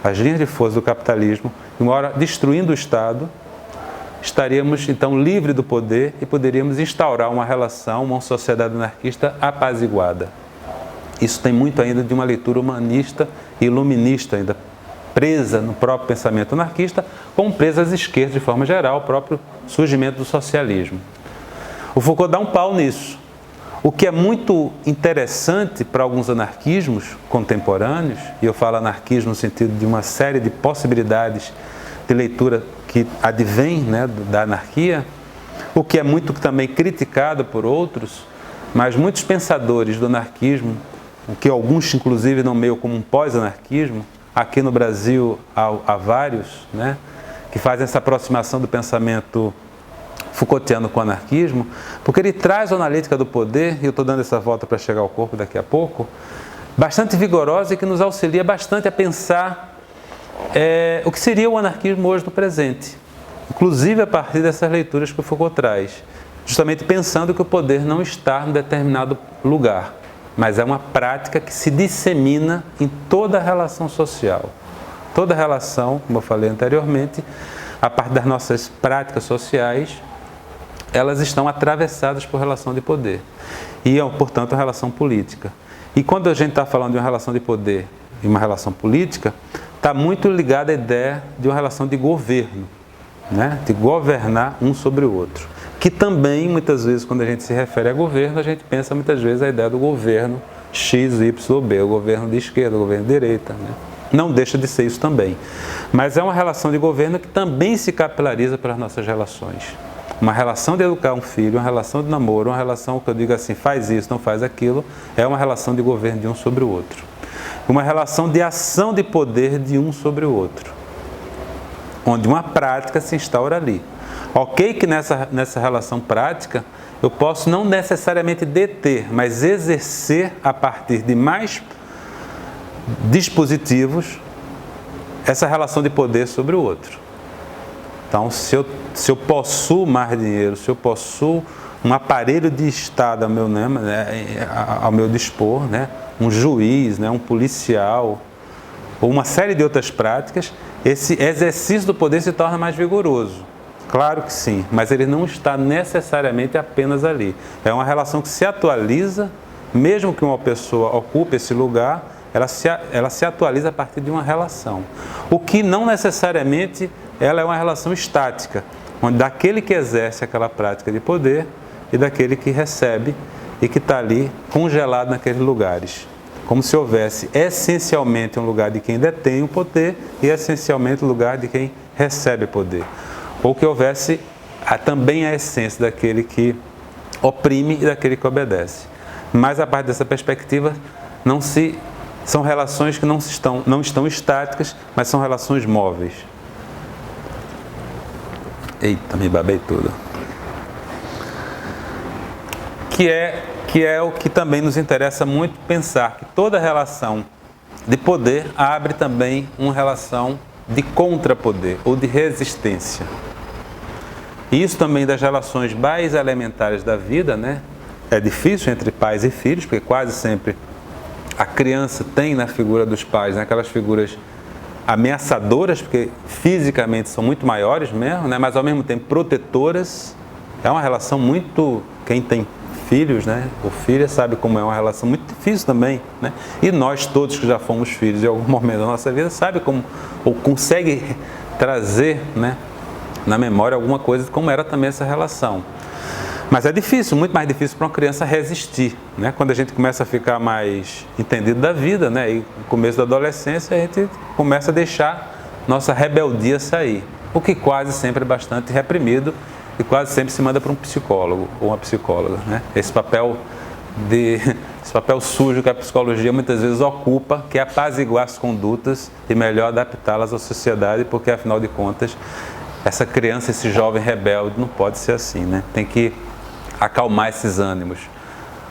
as linhas de força do capitalismo, e uma hora destruindo o Estado, estaríamos então livres do poder e poderíamos instaurar uma relação, uma sociedade anarquista apaziguada. Isso tem muito ainda de uma leitura humanista e iluminista ainda, presa no próprio pensamento anarquista, como presa às esquerdas de forma geral, o próprio surgimento do socialismo. O Foucault dá um pau nisso. O que é muito interessante para alguns anarquismos contemporâneos, e eu falo anarquismo no sentido de uma série de possibilidades de leitura que advém, né, da anarquia, o que é muito também criticado por outros, mas muitos pensadores do anarquismo, o que alguns inclusive nomeiam como um pós-anarquismo, aqui no Brasil há vários, né, que fazem essa aproximação do pensamento Foucaultiano com o anarquismo, porque ele traz a analítica do poder, e eu estou dando essa volta para chegar ao corpo daqui a pouco, bastante vigorosa e que nos auxilia bastante a pensar o que seria o anarquismo hoje no presente, inclusive a partir dessas leituras que o Foucault traz, justamente pensando que o poder não está em determinado lugar, mas é uma prática que se dissemina em toda a relação social. Toda relação, como eu falei anteriormente, a partir das nossas práticas sociais, elas estão atravessadas por relação de poder. E, portanto, a relação política. E quando a gente está falando de uma relação de poder e uma relação política, está muito ligada à ideia de uma relação de governo, né? De governar um sobre o outro. Que também, muitas vezes, quando a gente se refere a governo, a gente pensa muitas vezes a ideia do governo X, Y ou B, o governo de esquerda, o governo de direita, né? Não deixa de ser isso também. Mas é uma relação de governo que também se capilariza pelas nossas relações. Uma relação de educar um filho, uma relação de namoro, uma relação que eu digo assim, faz isso, não faz aquilo, é uma relação de governo de um sobre o outro. Uma relação de ação de poder de um sobre o outro. Onde uma prática se instaura ali. Ok que nessa relação prática, eu posso não necessariamente deter, mas exercer a partir de mais dispositivos essa relação de poder sobre o outro. Então, se eu possuo mais dinheiro, se eu possuo um aparelho de Estado ao meu dispor, né, um juiz, né, um policial, ou uma série de outras práticas, esse exercício do poder se torna mais vigoroso. Claro que sim, mas ele não está necessariamente apenas ali. É uma relação que se atualiza, mesmo que uma pessoa ocupe esse lugar, ela se atualiza a partir de uma relação. O que não necessariamente ela é uma relação estática, onde daquele que exerce aquela prática de poder e daquele que recebe e que está ali congelado naqueles lugares. Como se houvesse essencialmente um lugar de quem detém o poder e essencialmente o lugar de quem recebe poder. Ou que houvesse também a essência daquele que oprime e daquele que obedece. Mas a partir dessa perspectiva, são relações que não estão estáticas, mas são relações móveis. Eita, me babei tudo. Que é o que também nos interessa muito pensar, que toda relação de poder abre também uma relação de contrapoder ou de resistência. E isso também das relações mais elementares da vida, né? É difícil entre pais e filhos, porque quase sempre a criança tem na figura dos pais, né, aquelas figuras ameaçadoras, porque fisicamente são muito maiores mesmo, né, mas ao mesmo tempo protetoras. É uma relação muito... Quem tem filhos, né, ou filha, sabe como é uma relação muito difícil também, né? E nós todos que já fomos filhos em algum momento da nossa vida, sabe como, ou consegue trazer, né, na memória alguma coisa de como era também essa relação. Mas é difícil, muito mais difícil para uma criança resistir, né? Quando a gente começa a ficar mais entendido da vida, né? E no começo da adolescência a gente começa a deixar nossa rebeldia sair, o que quase sempre é bastante reprimido e quase sempre se manda para um psicólogo ou uma psicóloga, né? Esse papel sujo que a psicologia muitas vezes ocupa, que é apaziguar as condutas e melhor adaptá-las à sociedade, porque afinal de contas essa criança, esse jovem rebelde não pode ser assim, né? Tem que acalmar esses ânimos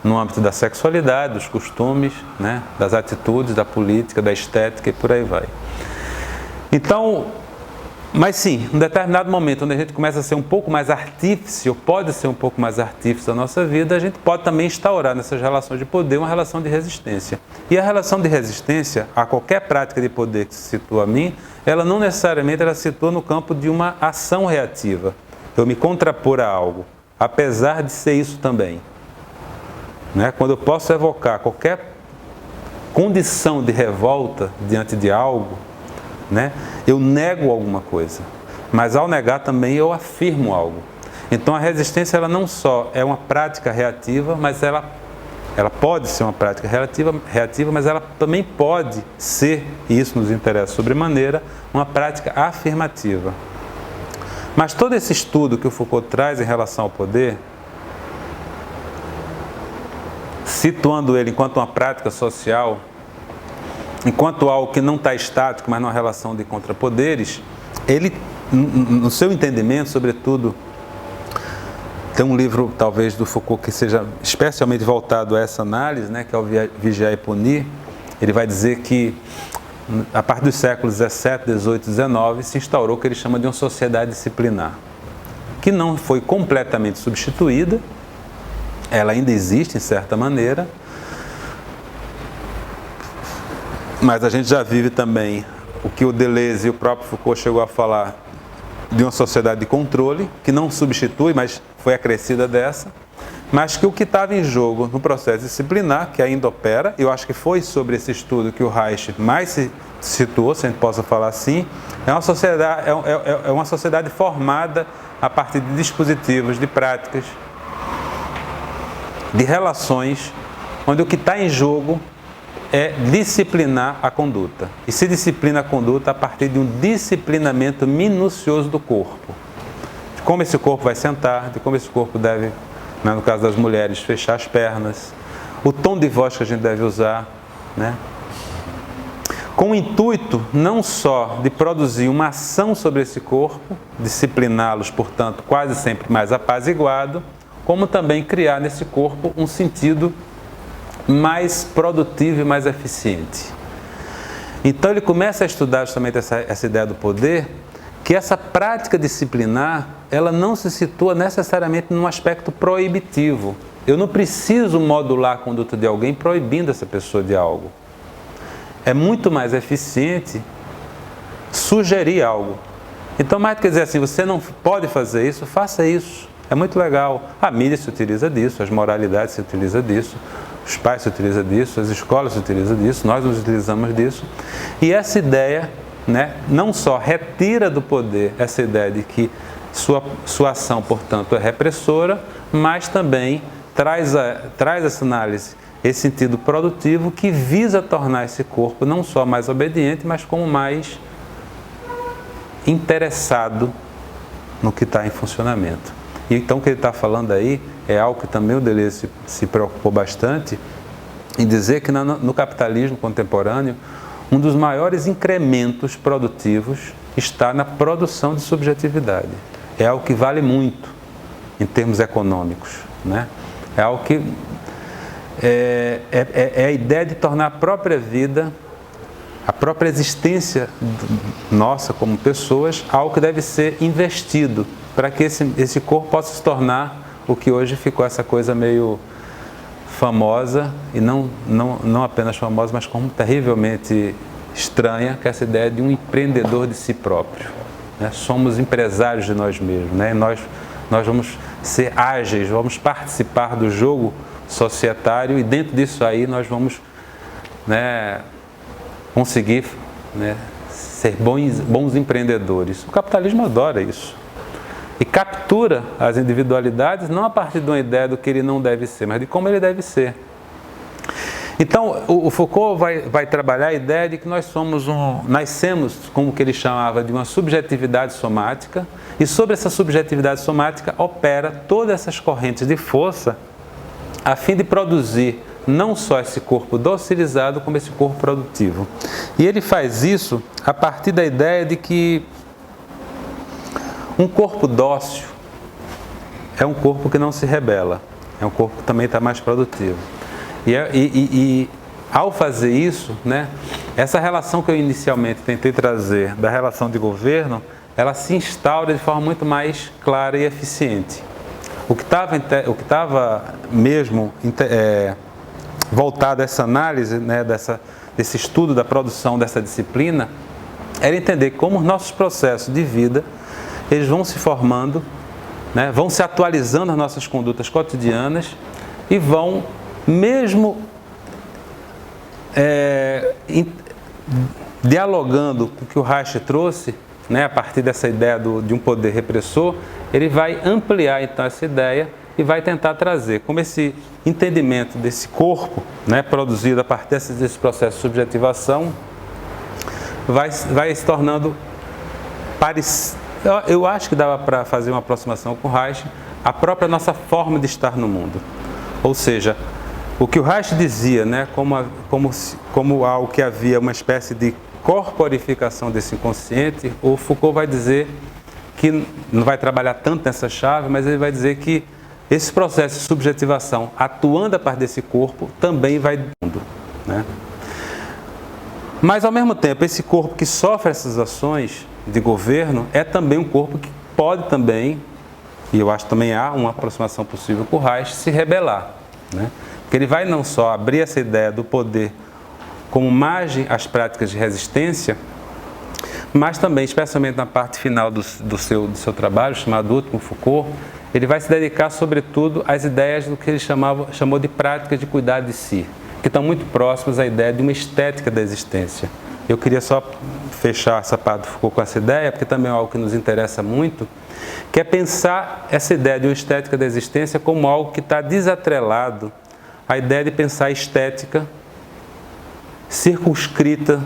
no âmbito da sexualidade, dos costumes, né? Das atitudes, da política, da estética e por aí vai. Então, mas sim, em determinado momento, onde a gente começa a ser um pouco mais artífice, ou pode ser um pouco mais artífice da nossa vida, a gente pode também instaurar nessas relações de poder uma relação de resistência. E a relação de resistência a qualquer prática de poder que se situa a mim, ela não necessariamente ela se situa no campo de uma ação reativa. Eu me contrapor a algo, apesar de ser isso também. Né? Quando eu posso evocar qualquer condição de revolta diante de algo, né? Eu nego alguma coisa, mas ao negar também eu afirmo algo. Então a resistência ela não só é uma prática reativa, mas ela pode ser uma prática reativa, mas ela também pode ser, e isso nos interessa sobremaneira, uma prática afirmativa. Mas todo esse estudo que o Foucault traz em relação ao poder, situando ele enquanto uma prática social, enquanto algo que não está estático, mas numa relação de contrapoderes, ele, no seu entendimento, sobretudo, tem um livro, talvez, do Foucault que seja especialmente voltado a essa análise, né, que é o Vigiar e Punir. Ele vai dizer que, a partir dos séculos 17, 18, 19, se instaurou o que ele chama de uma sociedade disciplinar, que não foi completamente substituída, ela ainda existe, em certa maneira, mas a gente já vive também o que o Deleuze e o próprio Foucault chegou a falar de uma sociedade de controle, que não substitui, mas foi acrescida dessa, mas que o que estava em jogo no processo disciplinar, que ainda opera, eu acho que foi sobre esse estudo que o Reich mais se situou, se a gente possa falar assim, é uma sociedade formada a partir de dispositivos, de práticas, de relações, onde o que está em jogo é disciplinar a conduta. E se disciplina a conduta a partir de um disciplinamento minucioso do corpo. De como esse corpo vai sentar, de como esse corpo deve, né, no caso das mulheres, fechar as pernas, o tom de voz que a gente deve usar, né? Com o intuito não só de produzir uma ação sobre esse corpo, discipliná-los, portanto, quase sempre mais apaziguado, como também criar nesse corpo um sentido mais produtivo e mais eficiente. Então ele começa a estudar justamente essa ideia do poder, que essa prática disciplinar, ela não se situa necessariamente num aspecto proibitivo. Eu não preciso modular a conduta de alguém proibindo essa pessoa de algo. É muito mais eficiente sugerir algo. Então, mais do que dizer assim, você não pode fazer isso, faça isso. É muito legal. A mídia se utiliza disso, as moralidades se utilizam disso, os pais se utilizam disso, as escolas se utilizam disso, nós nos utilizamos disso. E essa ideia, né, não só retira do poder essa ideia de que sua ação, portanto, é repressora, mas também traz essa análise, esse sentido produtivo que visa tornar esse corpo não só mais obediente, mas como mais interessado no que está em funcionamento. E então o que ele está falando aí é algo que também o Deleuze se preocupou bastante em dizer que no capitalismo contemporâneo, um dos maiores incrementos produtivos está na produção de subjetividade. É algo que vale muito em termos econômicos, né? É algo que é a ideia de tornar a própria vida, a própria existência nossa como pessoas, algo que deve ser investido para que esse corpo possa se tornar o que hoje ficou essa coisa meio famosa, e não apenas famosa, mas como terrivelmente estranha, que é essa ideia de um empreendedor de si próprio. Né? Somos empresários de nós mesmos, né? Nós vamos ser ágeis, vamos participar do jogo societário, e dentro disso aí nós vamos, né, conseguir, né, ser bons empreendedores. O capitalismo adora isso. e captura as individualidades não a partir de uma ideia do que ele não deve ser, mas de como ele deve ser. Então, o Foucault vai trabalhar a ideia de que nós nascemos, como que ele chamava, de uma subjetividade somática, e sobre essa subjetividade somática opera todas essas correntes de força a fim de produzir não só esse corpo docilizado, como esse corpo produtivo. E ele faz isso a partir da ideia de que um corpo dócil é um corpo que não se rebela, é um corpo que também está mais produtivo. E ao fazer isso, né, essa relação que eu inicialmente tentei trazer da relação de governo, ela se instaura de forma muito mais clara e eficiente. O que estava mesmo voltado a essa análise, né, desse estudo da produção dessa disciplina, era entender como os nossos processos de vida eles vão se formando, né, vão se atualizando as nossas condutas cotidianas e vão mesmo dialogando com o que o Reich trouxe, né, a partir dessa ideia de um poder repressor, ele vai ampliar então essa ideia e vai tentar trazer como esse entendimento desse corpo, né, produzido a partir desse processo de subjetivação, vai se tornando parecido. Eu acho que dava para fazer uma aproximação com o Reich, a própria nossa forma de estar no mundo. Ou seja, o que o Reich dizia, né, como algo que havia uma espécie de corporificação desse inconsciente, o Foucault vai dizer que não vai trabalhar tanto nessa chave, mas ele vai dizer que esse processo de subjetivação, atuando a partir desse corpo, também vai mundo, né? Mas, ao mesmo tempo, esse corpo que sofre essas ações de governo é também um corpo que pode também, e eu acho que também há uma aproximação possível com o Reich, se rebelar, né? Porque ele vai não só abrir essa ideia do poder como margem às práticas de resistência, mas também, especialmente na parte final do seu trabalho, chamado Último Foucault, ele vai se dedicar, sobretudo, às ideias do que ele chamou de práticas de cuidar de si, que estão muito próximas à ideia de uma estética da existência. Eu queria só fechar essa parte do Foucault com essa ideia, porque também é algo que nos interessa muito, que é pensar essa ideia de uma estética da existência como algo que está desatrelado à ideia de pensar a estética circunscrita,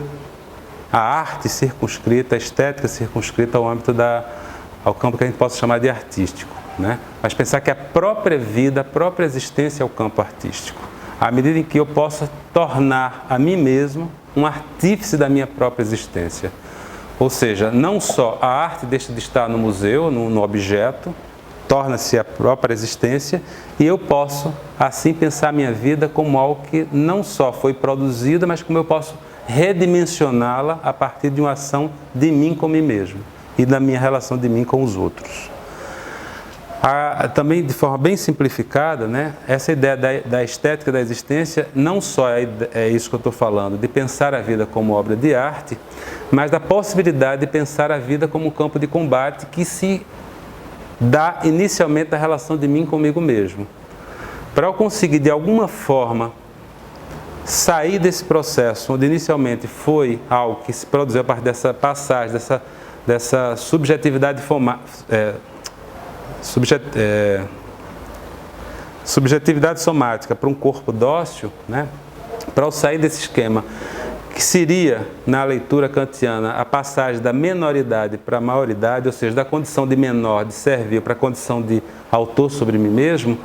a arte circunscrita, a estética circunscrita ao campo que a gente possa chamar de artístico, né? Mas pensar que a própria vida, a própria existência é o campo artístico. À medida em que eu possa tornar a mim mesmo um artífice da minha própria existência. Ou seja, não só a arte deixa de estar no museu, no objeto, torna-se a própria existência, e eu posso, assim, pensar a minha vida como algo que não só foi produzida, mas como eu posso redimensioná-la a partir de uma ação de mim com mim mesmo e da minha relação de mim com os outros. Também, de forma bem simplificada, né, essa ideia da estética da existência não só é isso que eu estou falando, de pensar a vida como obra de arte, mas da possibilidade de pensar a vida como um campo de combate que se dá inicialmente da relação de mim comigo mesmo. Para eu conseguir, de alguma forma, sair desse processo, onde inicialmente foi algo que se produziu a partir dessa passagem, dessa subjetividade subjetividade somática para um corpo dócil, né? Para eu sair desse esquema, que seria, na leitura kantiana, a passagem da menoridade para a maioridade, ou seja, da condição de menor, de servil, para a condição de autor sobre mim mesmo,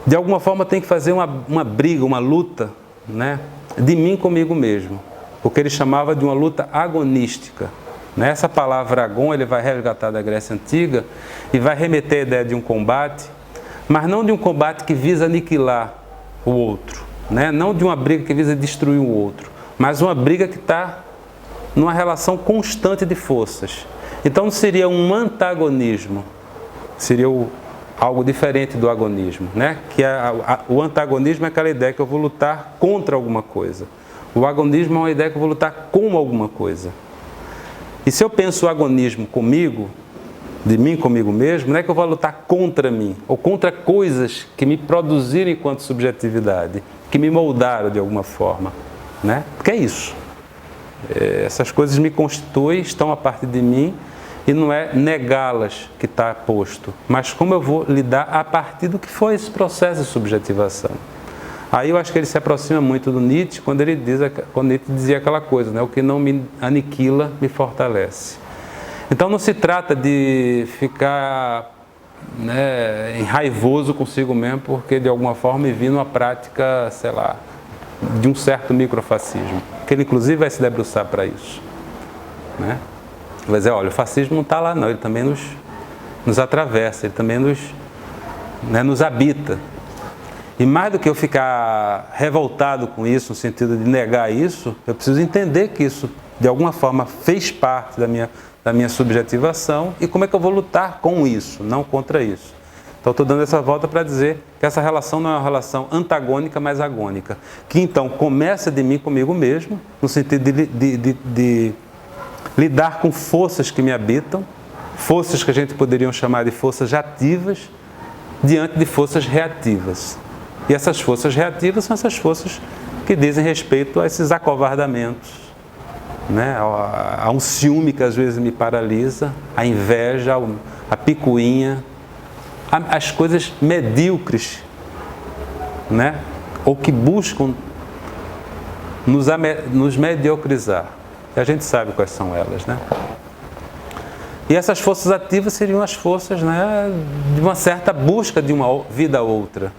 de alguma forma tem que fazer uma briga, uma luta, né, de mim comigo mesmo, o que ele chamava de uma luta agonística. Essa palavra agon ele vai resgatar da Grécia Antiga e vai remeter à ideia de um combate, mas não de um combate que visa aniquilar o outro, né? Não de uma briga que visa destruir o outro, mas uma briga que está numa relação constante de forças. Então não seria um antagonismo, seria algo diferente do agonismo, né? Que o antagonismo é aquela ideia que eu vou lutar contra alguma coisa. O agonismo é uma ideia que eu vou lutar com alguma coisa. E se eu penso o agonismo comigo, de mim comigo mesmo, não é que eu vou lutar contra mim, ou contra coisas que me produziram enquanto subjetividade, que me moldaram de alguma forma, né? Porque é isso. Essas coisas me constituem, estão a partir de mim, e não é negá-las que está posto, mas como eu vou lidar a partir do que foi esse processo de subjetivação. Aí eu acho que ele se aproxima muito do Nietzsche, quando Nietzsche dizia aquela coisa, né? O que não me aniquila, me fortalece. Então não se trata de ficar, né, raivoso consigo mesmo, porque de alguma forma me vi numa prática, sei lá, de um certo microfascismo, que ele inclusive vai se debruçar para isso, né? Vai dizer, olha, o fascismo não está lá não, ele também nos atravessa, ele também nos habita. E mais do que eu ficar revoltado com isso, no sentido de negar isso, eu preciso entender que isso, de alguma forma, fez parte da minha subjetivação e como é que eu vou lutar com isso, não contra isso. Então, estou dando essa volta para dizer que essa relação não é uma relação antagônica, mas agônica. Que, então, começa de mim comigo mesmo, no sentido de lidar com forças que me habitam, forças que a gente poderia chamar de forças ativas, diante de forças reativas. E essas forças reativas são essas forças que dizem respeito a esses acovardamentos, né? A um ciúme que às vezes me paralisa, a inveja, a picuinha, as coisas medíocres, né? Ou que buscam nos mediocrizar. E a gente sabe quais são elas, né? E essas forças ativas seriam as forças, né, de uma certa busca de uma vida outra,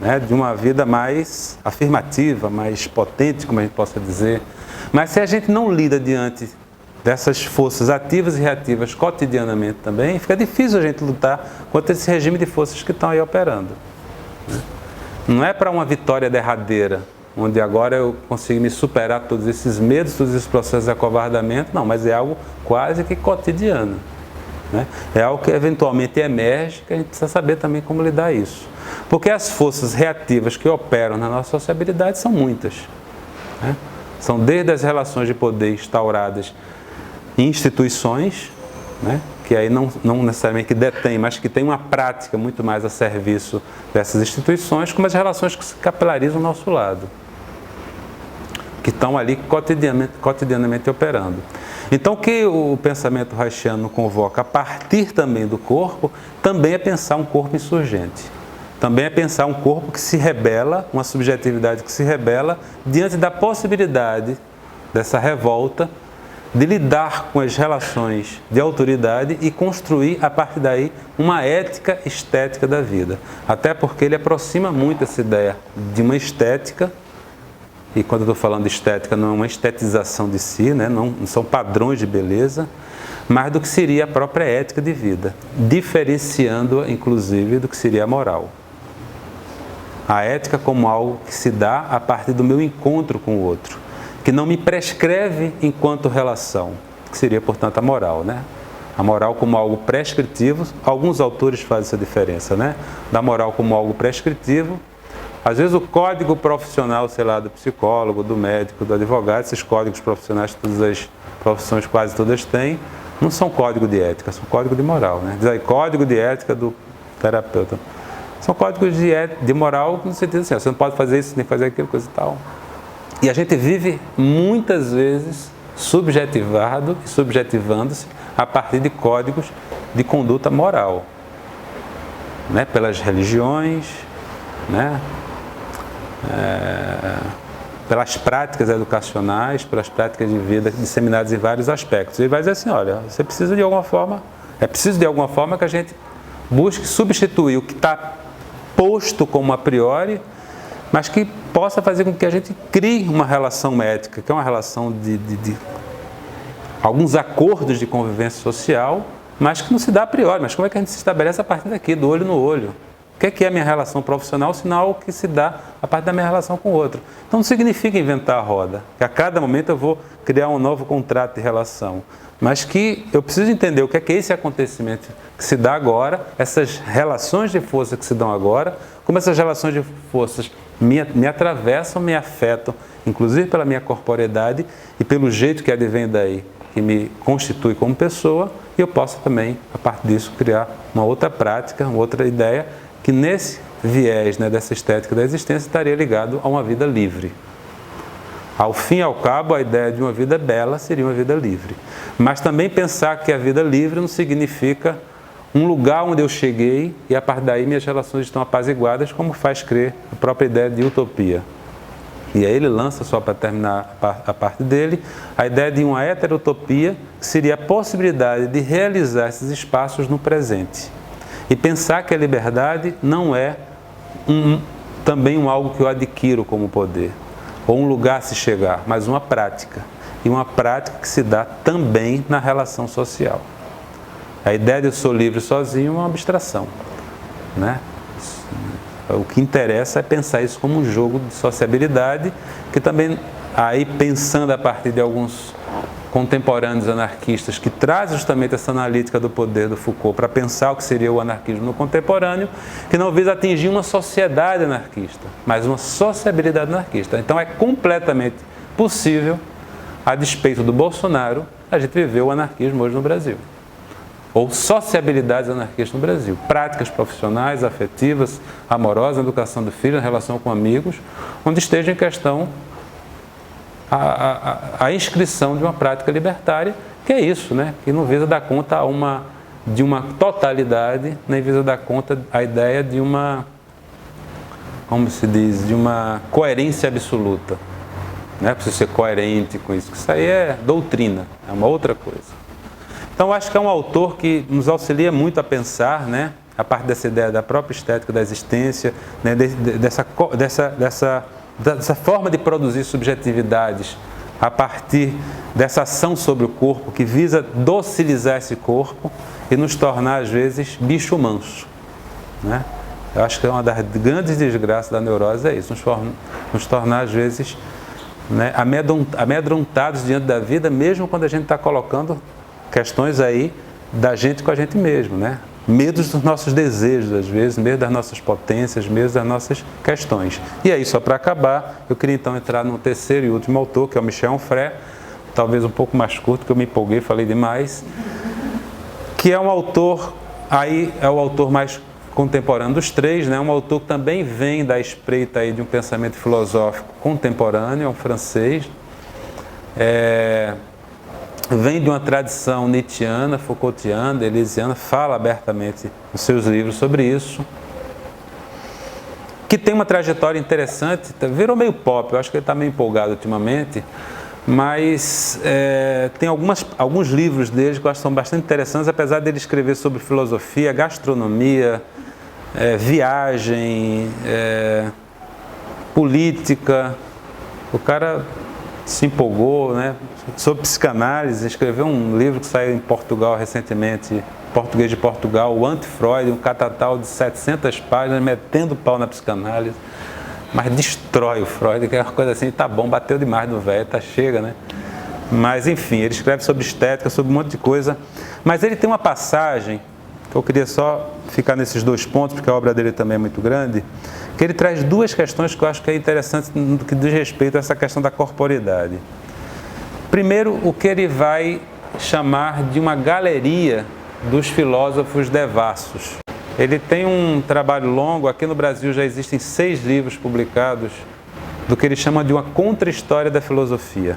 né, de uma vida mais afirmativa, mais potente, como a gente possa dizer. Mas se a gente não lida diante dessas forças ativas e reativas cotidianamente também, fica difícil a gente lutar contra esse regime de forças que estão aí operando, né? Não é para uma vitória derradeira, onde agora eu consigo me superar todos esses medos, todos esses processos de acovardamento, não, mas é algo quase que cotidiano, né? É algo que eventualmente emerge, que a gente precisa saber também como lidar isso. Porque as forças reativas que operam na nossa sociabilidade são muitas, né? São desde as relações de poder instauradas em instituições, né, que aí não necessariamente que detém, mas que tem uma prática muito mais a serviço dessas instituições, como as relações que se capilarizam ao nosso lado, que estão ali cotidianamente operando. Então, o que o pensamento reichiano convoca a partir também do corpo, também é pensar um corpo insurgente. Também é pensar um corpo que se rebela, uma subjetividade que se rebela diante da possibilidade dessa revolta, de lidar com as relações de autoridade e construir, a partir daí, uma ética estética da vida. Até porque ele aproxima muito essa ideia de uma estética, e quando eu estou falando de estética, não é uma estetização de si, né? Não são padrões de beleza, mas do que seria a própria ética de vida, diferenciando-a, inclusive, do que seria a moral. A ética como algo que se dá a partir do meu encontro com o outro, que não me prescreve enquanto relação, que seria, portanto, a moral, né? A moral como algo prescritivo, alguns autores fazem essa diferença, né? Da moral como algo prescritivo. Às vezes o código profissional, sei lá, do psicólogo, do médico, do advogado, esses códigos profissionais que todas as profissões quase todas têm, não são código de ética, são código de moral, né? Diz aí, código de ética do terapeuta. São códigos de moral no sentido assim, você não pode fazer isso, nem fazer aquilo, coisa e tal. E a gente vive muitas vezes subjetivado e subjetivando-se a partir de códigos de conduta moral, né? Pelas religiões, né? Pelas práticas educacionais, pelas práticas de vida disseminadas em vários aspectos. Ele vai dizer assim, olha, você precisa de alguma forma, é preciso de alguma forma que a gente busque substituir o que está posto como a priori, mas que possa fazer com que a gente crie uma relação ética, que é uma relação de alguns acordos de convivência social, mas que não se dá a priori. Mas como é que a gente se estabelece a partir daqui, do olho no olho? O que é a minha relação profissional, senão algo que se dá a partir da minha relação com o outro? Então não significa inventar a roda, que a cada momento eu vou criar um novo contrato de relação, mas que eu preciso entender o que é esse acontecimento que se dá agora, essas relações de força que se dão agora, como essas relações de forças me atravessam, me afetam, inclusive pela minha corporeidade e pelo jeito que advém daí, que me constitui como pessoa, e eu posso também, a partir disso, criar uma outra prática, uma outra ideia, que nesse viés, né, dessa estética da existência estaria ligado a uma vida livre. Ao fim e ao cabo, a ideia de uma vida bela seria uma vida livre. Mas também pensar que a vida livre não significa um lugar onde eu cheguei e a partir daí minhas relações estão apaziguadas, como faz crer a própria ideia de utopia. E aí ele lança, só para terminar a parte dele, a ideia de uma heterotopia, que seria a possibilidade de realizar esses espaços no presente. E pensar que a liberdade não é também algo que eu adquiro como poder, ou um lugar a se chegar, mas uma prática. E uma prática que se dá também na relação social. A ideia de eu sou livre sozinho é uma abstração, né? O que interessa é pensar isso como um jogo de sociabilidade, que também, aí pensando a partir de alguns contemporâneos anarquistas que trazem justamente essa analítica do poder do Foucault para pensar o que seria o anarquismo no contemporâneo, que não visa atingir uma sociedade anarquista, mas uma sociabilidade anarquista. Então é completamente possível, a despeito do Bolsonaro, a gente viver o anarquismo hoje no Brasil. Ou sociabilidades anarquistas no Brasil. Práticas profissionais, afetivas, amorosas, educação do filho, relação com amigos, onde esteja em questão a inscrição de uma prática libertária, que é isso, né? Que não visa dar conta de uma totalidade, nem visa dar conta a ideia de uma, como se diz, de uma coerência absoluta. Não é preciso ser coerente com isso, isso aí é doutrina, é uma outra coisa. Então, acho que é um autor que nos auxilia muito a pensar, né, a parte dessa ideia da própria estética da existência, né, dessa forma de produzir subjetividades a partir dessa ação sobre o corpo, que visa docilizar esse corpo e nos tornar, às vezes, bicho manso, né? Eu acho que uma das grandes desgraças da neurose é isso, nos tornar, às vezes, né, amedrontados diante da vida, mesmo quando a gente está colocando questões aí da gente com a gente mesmo, né? Medos dos nossos desejos, às vezes, medo das nossas potências, medo das nossas questões. E aí, só para acabar, eu queria então entrar no terceiro e último autor, que é o Michel Onfray, talvez um pouco mais curto, que eu me empolguei, falei demais, que é um autor, aí é o autor mais contemporâneo dos três, né? Um autor que também vem da espreita aí de um pensamento filosófico contemporâneo, é um francês, vem de uma tradição nietzschiana, Foucaultiana, deleuziana, fala abertamente nos seus livros sobre isso, que tem uma trajetória interessante, virou meio pop, eu acho que ele está meio empolgado ultimamente, mas tem alguns livros dele que eu acho que são bastante interessantes, apesar dele escrever sobre filosofia, gastronomia, viagem, política. O cara se empolgou, né? Sobre psicanálise, escreveu um livro que saiu em Portugal recentemente, português de Portugal, o Anti-Freud, um catatal de 700 páginas, metendo pau na psicanálise, mas destrói o Freud, que é uma coisa assim, tá bom, bateu demais no velho, tá, chega, né? Mas enfim, ele escreve sobre estética, sobre um monte de coisa, mas ele tem uma passagem, que eu queria só ficar nesses dois pontos, porque a obra dele também é muito grande, que ele traz duas questões que eu acho que é interessante no que diz respeito a essa questão da corporeidade. Primeiro, o que ele vai chamar de uma galeria dos filósofos devassos. Ele tem um trabalho longo, aqui no Brasil já existem 6 livros publicados, do que ele chama de uma contra-história da filosofia.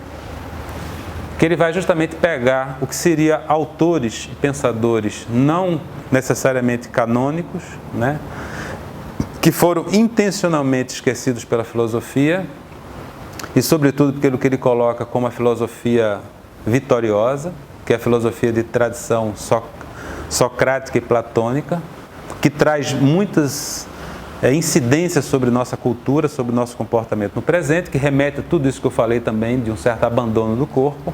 Que ele vai justamente pegar o que seria autores e pensadores não necessariamente canônicos, né, que foram intencionalmente esquecidos pela filosofia, e sobretudo pelo que ele coloca como a filosofia vitoriosa, que é a filosofia de tradição socrática e platônica, que traz muitas incidências sobre nossa cultura, sobre nosso comportamento no presente, que remete a tudo isso que eu falei também, de um certo abandono do corpo.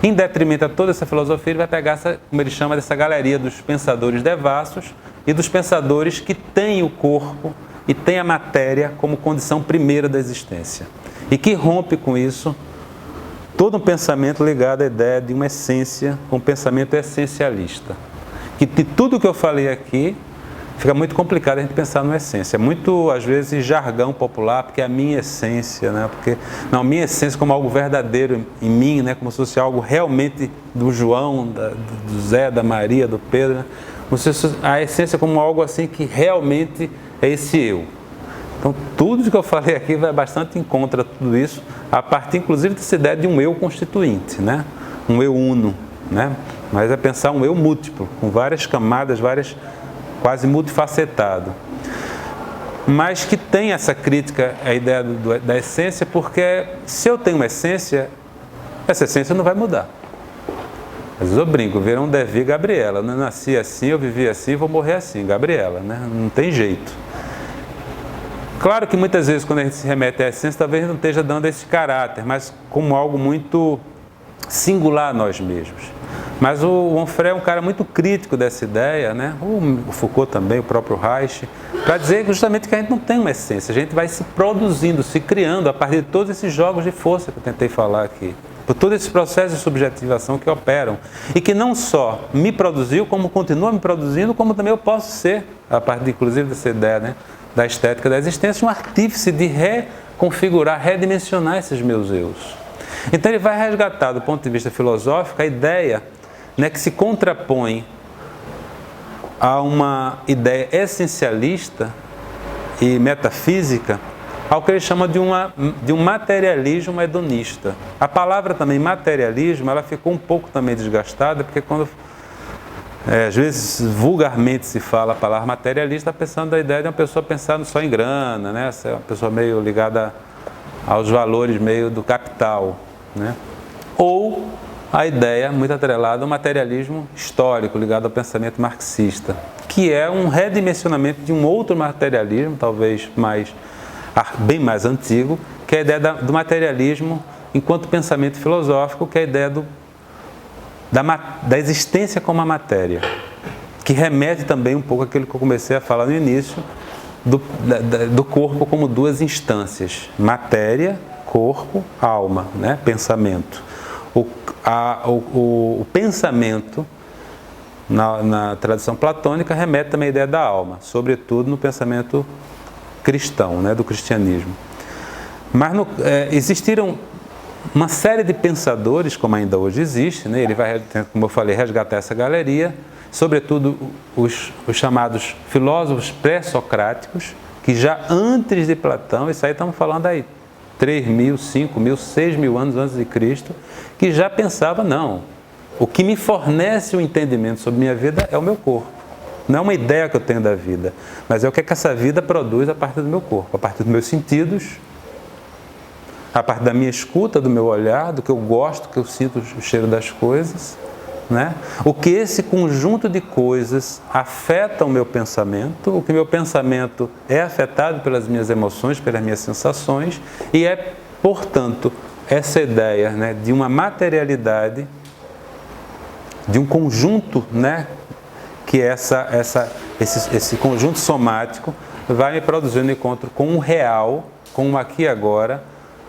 Em detrimento a toda essa filosofia, ele vai pegar essa, como ele chama, dessa galeria dos pensadores devassos e dos pensadores que têm o corpo e têm a matéria como condição primeira da existência. E que rompe com isso todo um pensamento ligado à ideia de uma essência, um pensamento essencialista. Que de tudo que eu falei aqui, fica muito complicado a gente pensar numa essência. É muito, às vezes, jargão popular, porque é a minha essência, né? Porque, não, minha essência como algo verdadeiro em mim, né? Como se fosse algo realmente do João, do Zé, da Maria, do Pedro, né? A essência como algo assim que realmente é esse eu. Então, tudo que eu falei aqui vai bastante em contra de tudo isso, a partir, inclusive, dessa ideia de um eu constituinte, né? Um eu uno, né? Mas é pensar um eu múltiplo, com várias camadas, quase multifacetado. Mas que tem essa crítica à ideia da essência, porque se eu tenho uma essência, essa essência não vai mudar. Às vezes eu brinco, verão Devi Gabriela, eu nasci assim, eu vivi assim, vou morrer assim, Gabriela, né? Não tem jeito. Claro que muitas vezes quando a gente se remete à essência, talvez não esteja dando esse caráter, mas como algo muito singular a nós mesmos. Mas o Onfray é um cara muito crítico dessa ideia, né? O Foucault também, o próprio Reich, para dizer justamente que a gente não tem uma essência, a gente vai se produzindo, se criando a partir de todos esses jogos de força que eu tentei falar aqui. Por todo esse processo de subjetivação que operam. E que não só me produziu, como continua me produzindo, como também eu posso ser, a partir inclusive dessa ideia, né, da estética da existência, um artífice de reconfigurar, redimensionar esses meus eus. Então ele vai resgatar, do ponto de vista filosófico, a ideia, né, que se contrapõe a uma ideia essencialista e metafísica, ao que ele chama de um materialismo hedonista. A palavra também materialismo, ela ficou um pouco também desgastada, porque quando às vezes vulgarmente se fala a palavra materialista, está pensando da ideia de uma pessoa pensando só em grana, né? Uma pessoa meio ligada aos valores meio do capital, né? Ou a ideia muito atrelada ao materialismo histórico, ligado ao pensamento marxista, que é um redimensionamento de um outro materialismo, talvez bem mais antigo, que é a ideia do materialismo enquanto pensamento filosófico, que é a ideia da existência como a matéria, que remete também um pouco àquilo que eu comecei a falar no início, do corpo como duas instâncias, matéria, corpo, alma, né? Pensamento. O pensamento, na tradição platônica, remete também à ideia da alma, sobretudo no pensamento cristão, né, do cristianismo. Mas existiram uma série de pensadores, como ainda hoje existe, né, ele vai, como eu falei, resgatar essa galeria, sobretudo os chamados filósofos pré-socráticos, que já antes de Platão, isso aí estamos falando aí 3.000, 5.000, 6.000 anos antes de Cristo, que já pensava, não, o que me fornece o entendimento sobre minha vida é o meu corpo. Não é uma ideia que eu tenho da vida, mas é o que essa vida produz a partir do meu corpo, a partir dos meus sentidos, a partir da minha escuta, do meu olhar, do que eu gosto, que eu sinto o cheiro das coisas, né? O que esse conjunto de coisas afeta o meu pensamento, o que meu pensamento é afetado pelas minhas emoções, pelas minhas sensações, e é, portanto, essa ideia, né, de uma materialidade, de um conjunto, né, que esse conjunto somático vai me produzir um encontro com o real, com o aqui e agora,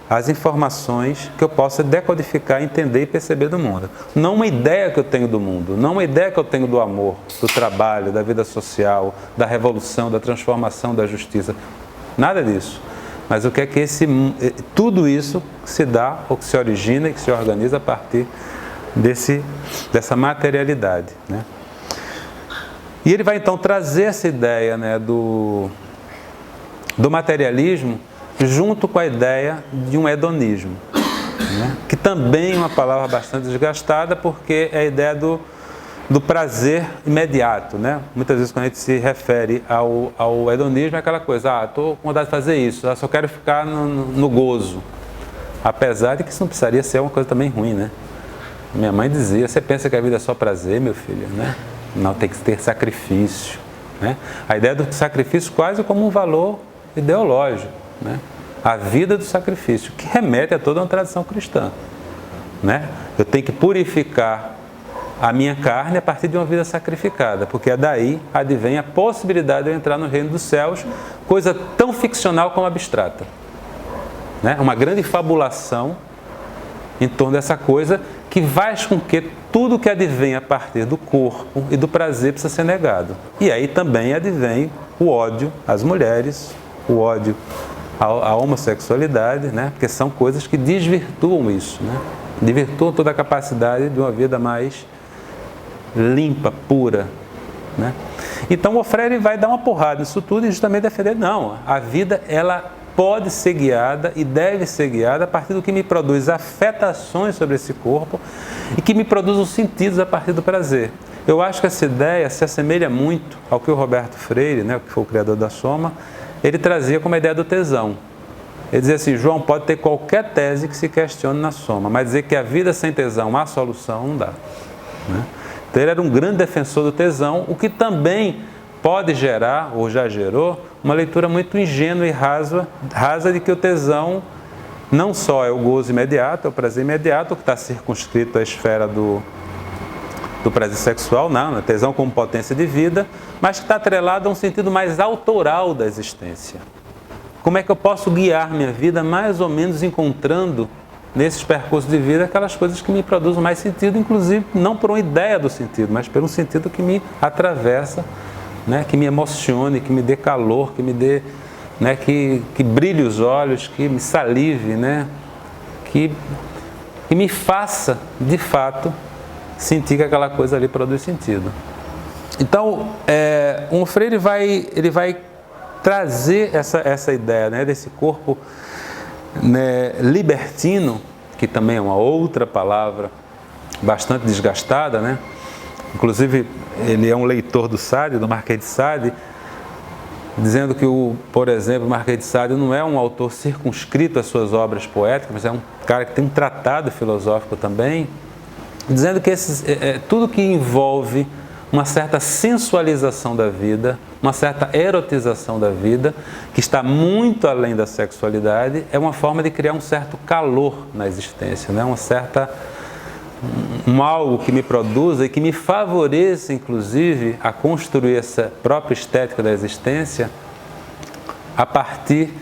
as informações que eu possa decodificar, entender e perceber do mundo. Não uma ideia que eu tenho do mundo, não uma ideia que eu tenho do amor, do trabalho, da vida social, da revolução, da transformação, da justiça. Nada disso. Mas o que é que tudo isso se dá, ou que se origina e que se organiza a partir dessa materialidade, né? E ele vai então trazer essa ideia, né, do materialismo junto com a ideia de um hedonismo, né, que também é uma palavra bastante desgastada, porque é a ideia do prazer imediato, né? Muitas vezes quando a gente se refere ao hedonismo é aquela coisa, estou com vontade de fazer isso, só quero ficar no gozo, apesar de que isso não precisaria ser uma coisa também ruim, né? Minha mãe dizia, você pensa que a vida é só prazer, meu filho, né? Não, tem que ter sacrifício, né? A ideia do sacrifício quase como um valor ideológico, né? A vida do sacrifício, que remete a toda uma tradição cristã, né? Eu tenho que purificar a minha carne a partir de uma vida sacrificada, porque daí advém a possibilidade de eu entrar no reino dos céus, coisa tão ficcional como abstrata, né? Uma grande fabulação em torno dessa coisa que faz com que tudo que advém a partir do corpo e do prazer precisa ser negado. E aí também advém o ódio às mulheres, o ódio à homossexualidade, né? Porque são coisas que desvirtuam isso, né? Desvirtuam toda a capacidade de uma vida mais limpa, pura, né? Então o Freire vai dar uma porrada nisso tudo e justamente defender, não, a vida ela pode ser guiada e deve ser guiada a partir do que me produz afetações sobre esse corpo e que me produz os sentidos a partir do prazer. Eu acho que essa ideia se assemelha muito ao que o Roberto Freire, né, que foi o criador da Soma, ele trazia como a ideia do tesão. Ele dizia assim, João, pode ter qualquer tese que se questione na Soma, mas dizer que a vida sem tesão há solução, não dá, né? Então ele era um grande defensor do tesão, o que também pode gerar, ou já gerou, uma leitura muito ingênua e rasa de que o tesão não só é o gozo imediato, é o prazer imediato, que está circunscrito à esfera do prazer sexual, não, tesão como potência de vida, mas que está atrelado a um sentido mais autoral da existência. Como é que eu posso guiar minha vida mais ou menos encontrando nesses percursos de vida aquelas coisas que me produzem mais sentido, inclusive não por uma ideia do sentido, mas por um sentido que me atravessa, né, que me emocione, que me dê calor, que me dê, né, que brilhe os olhos, que me salive, né, que me faça, de fato, sentir que aquela coisa ali produz sentido. Então, o Freire ele vai trazer essa ideia, né, desse corpo, né, libertino, que também é uma outra palavra bastante desgastada, né? Inclusive, ele é um leitor do Sade, do Marquês de Sade, dizendo que, por exemplo, o Marquês de Sade não é um autor circunscrito às suas obras poéticas, mas é um cara que tem um tratado filosófico também, dizendo que tudo que envolve uma certa sensualização da vida, uma certa erotização da vida, que está muito além da sexualidade, é uma forma de criar um certo calor na existência, né? Algo que me produza e que me favoreça, inclusive, a construir essa própria estética da existência a partir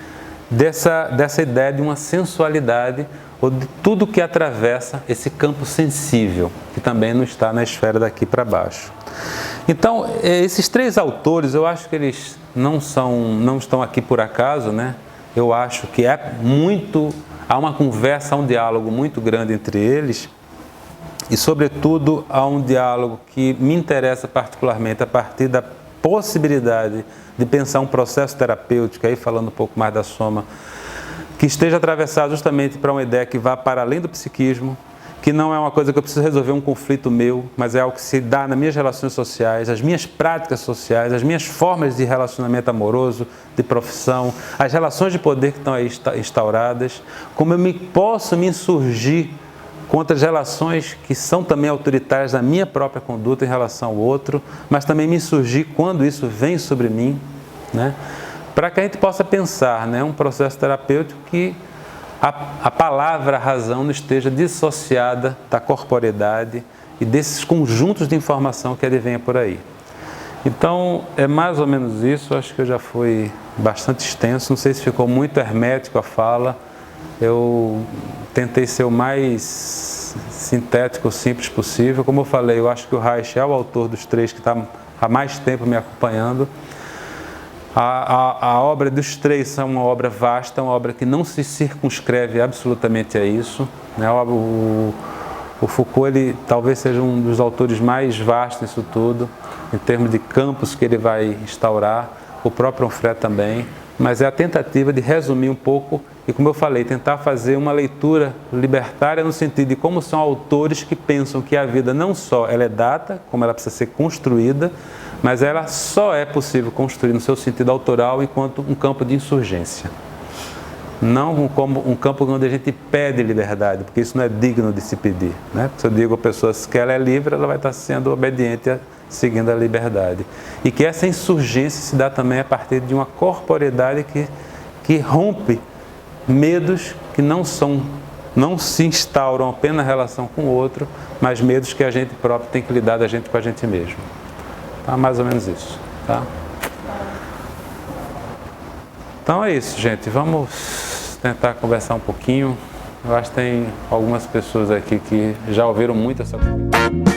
dessa ideia de uma sensualidade ou de tudo que atravessa esse campo sensível, que também não está na esfera daqui para baixo. Então, esses três autores, eu acho que eles não estão aqui por acaso, né? Eu acho que há uma conversa, há um diálogo muito grande entre eles e, sobretudo, há um diálogo que me interessa particularmente a partir da possibilidade de pensar um processo terapêutico, aí falando um pouco mais da Soma, que esteja atravessado justamente para uma ideia que vá para além do psiquismo, que não é uma coisa que eu preciso resolver um conflito meu, mas é algo que se dá nas minhas relações sociais, as minhas práticas sociais, as minhas formas de relacionamento amoroso, de profissão, as relações de poder que estão aí instauradas, como eu posso me insurgir contra as relações que são também autoritárias na minha própria conduta em relação ao outro, mas também me insurgir quando isso vem sobre mim, né? Para que a gente possa pensar, né, um processo terapêutico que a palavra razão não esteja dissociada da corporeidade e desses conjuntos de informação que advém por aí. Então, é mais ou menos isso. Acho que eu já fui bastante extenso, não sei se ficou muito hermético a fala. Eu tentei ser o mais sintético, simples possível. Como eu falei, eu acho que o Reich é o autor dos três que está há mais tempo me acompanhando. A obra dos três é uma obra vasta, uma obra que não se circunscreve absolutamente a isso, né? O Foucault, ele talvez seja um dos autores mais vastos nisso tudo, em termos de campos que ele vai instaurar, o próprio Onfray também, mas é a tentativa de resumir um pouco e, como eu falei, tentar fazer uma leitura libertária no sentido de como são autores que pensam que a vida não só ela é data, como ela precisa ser construída, mas ela só é possível construir no seu sentido autoral enquanto um campo de insurgência. Não como um campo onde a gente pede liberdade, porque isso não é digno de se pedir, né? Se eu digo a pessoa que ela é livre, ela vai estar sendo obediente, seguindo a liberdade. E que essa insurgência se dá também a partir de uma corporeidade que rompe medos que não se instauram apenas na relação com o outro, mas medos que a gente próprio tem que lidar da gente com a gente mesmo. Tá, mais ou menos isso, tá? Então é isso, gente. Vamos tentar conversar um pouquinho. Eu acho que tem algumas pessoas aqui que já ouviram muito essa coisa.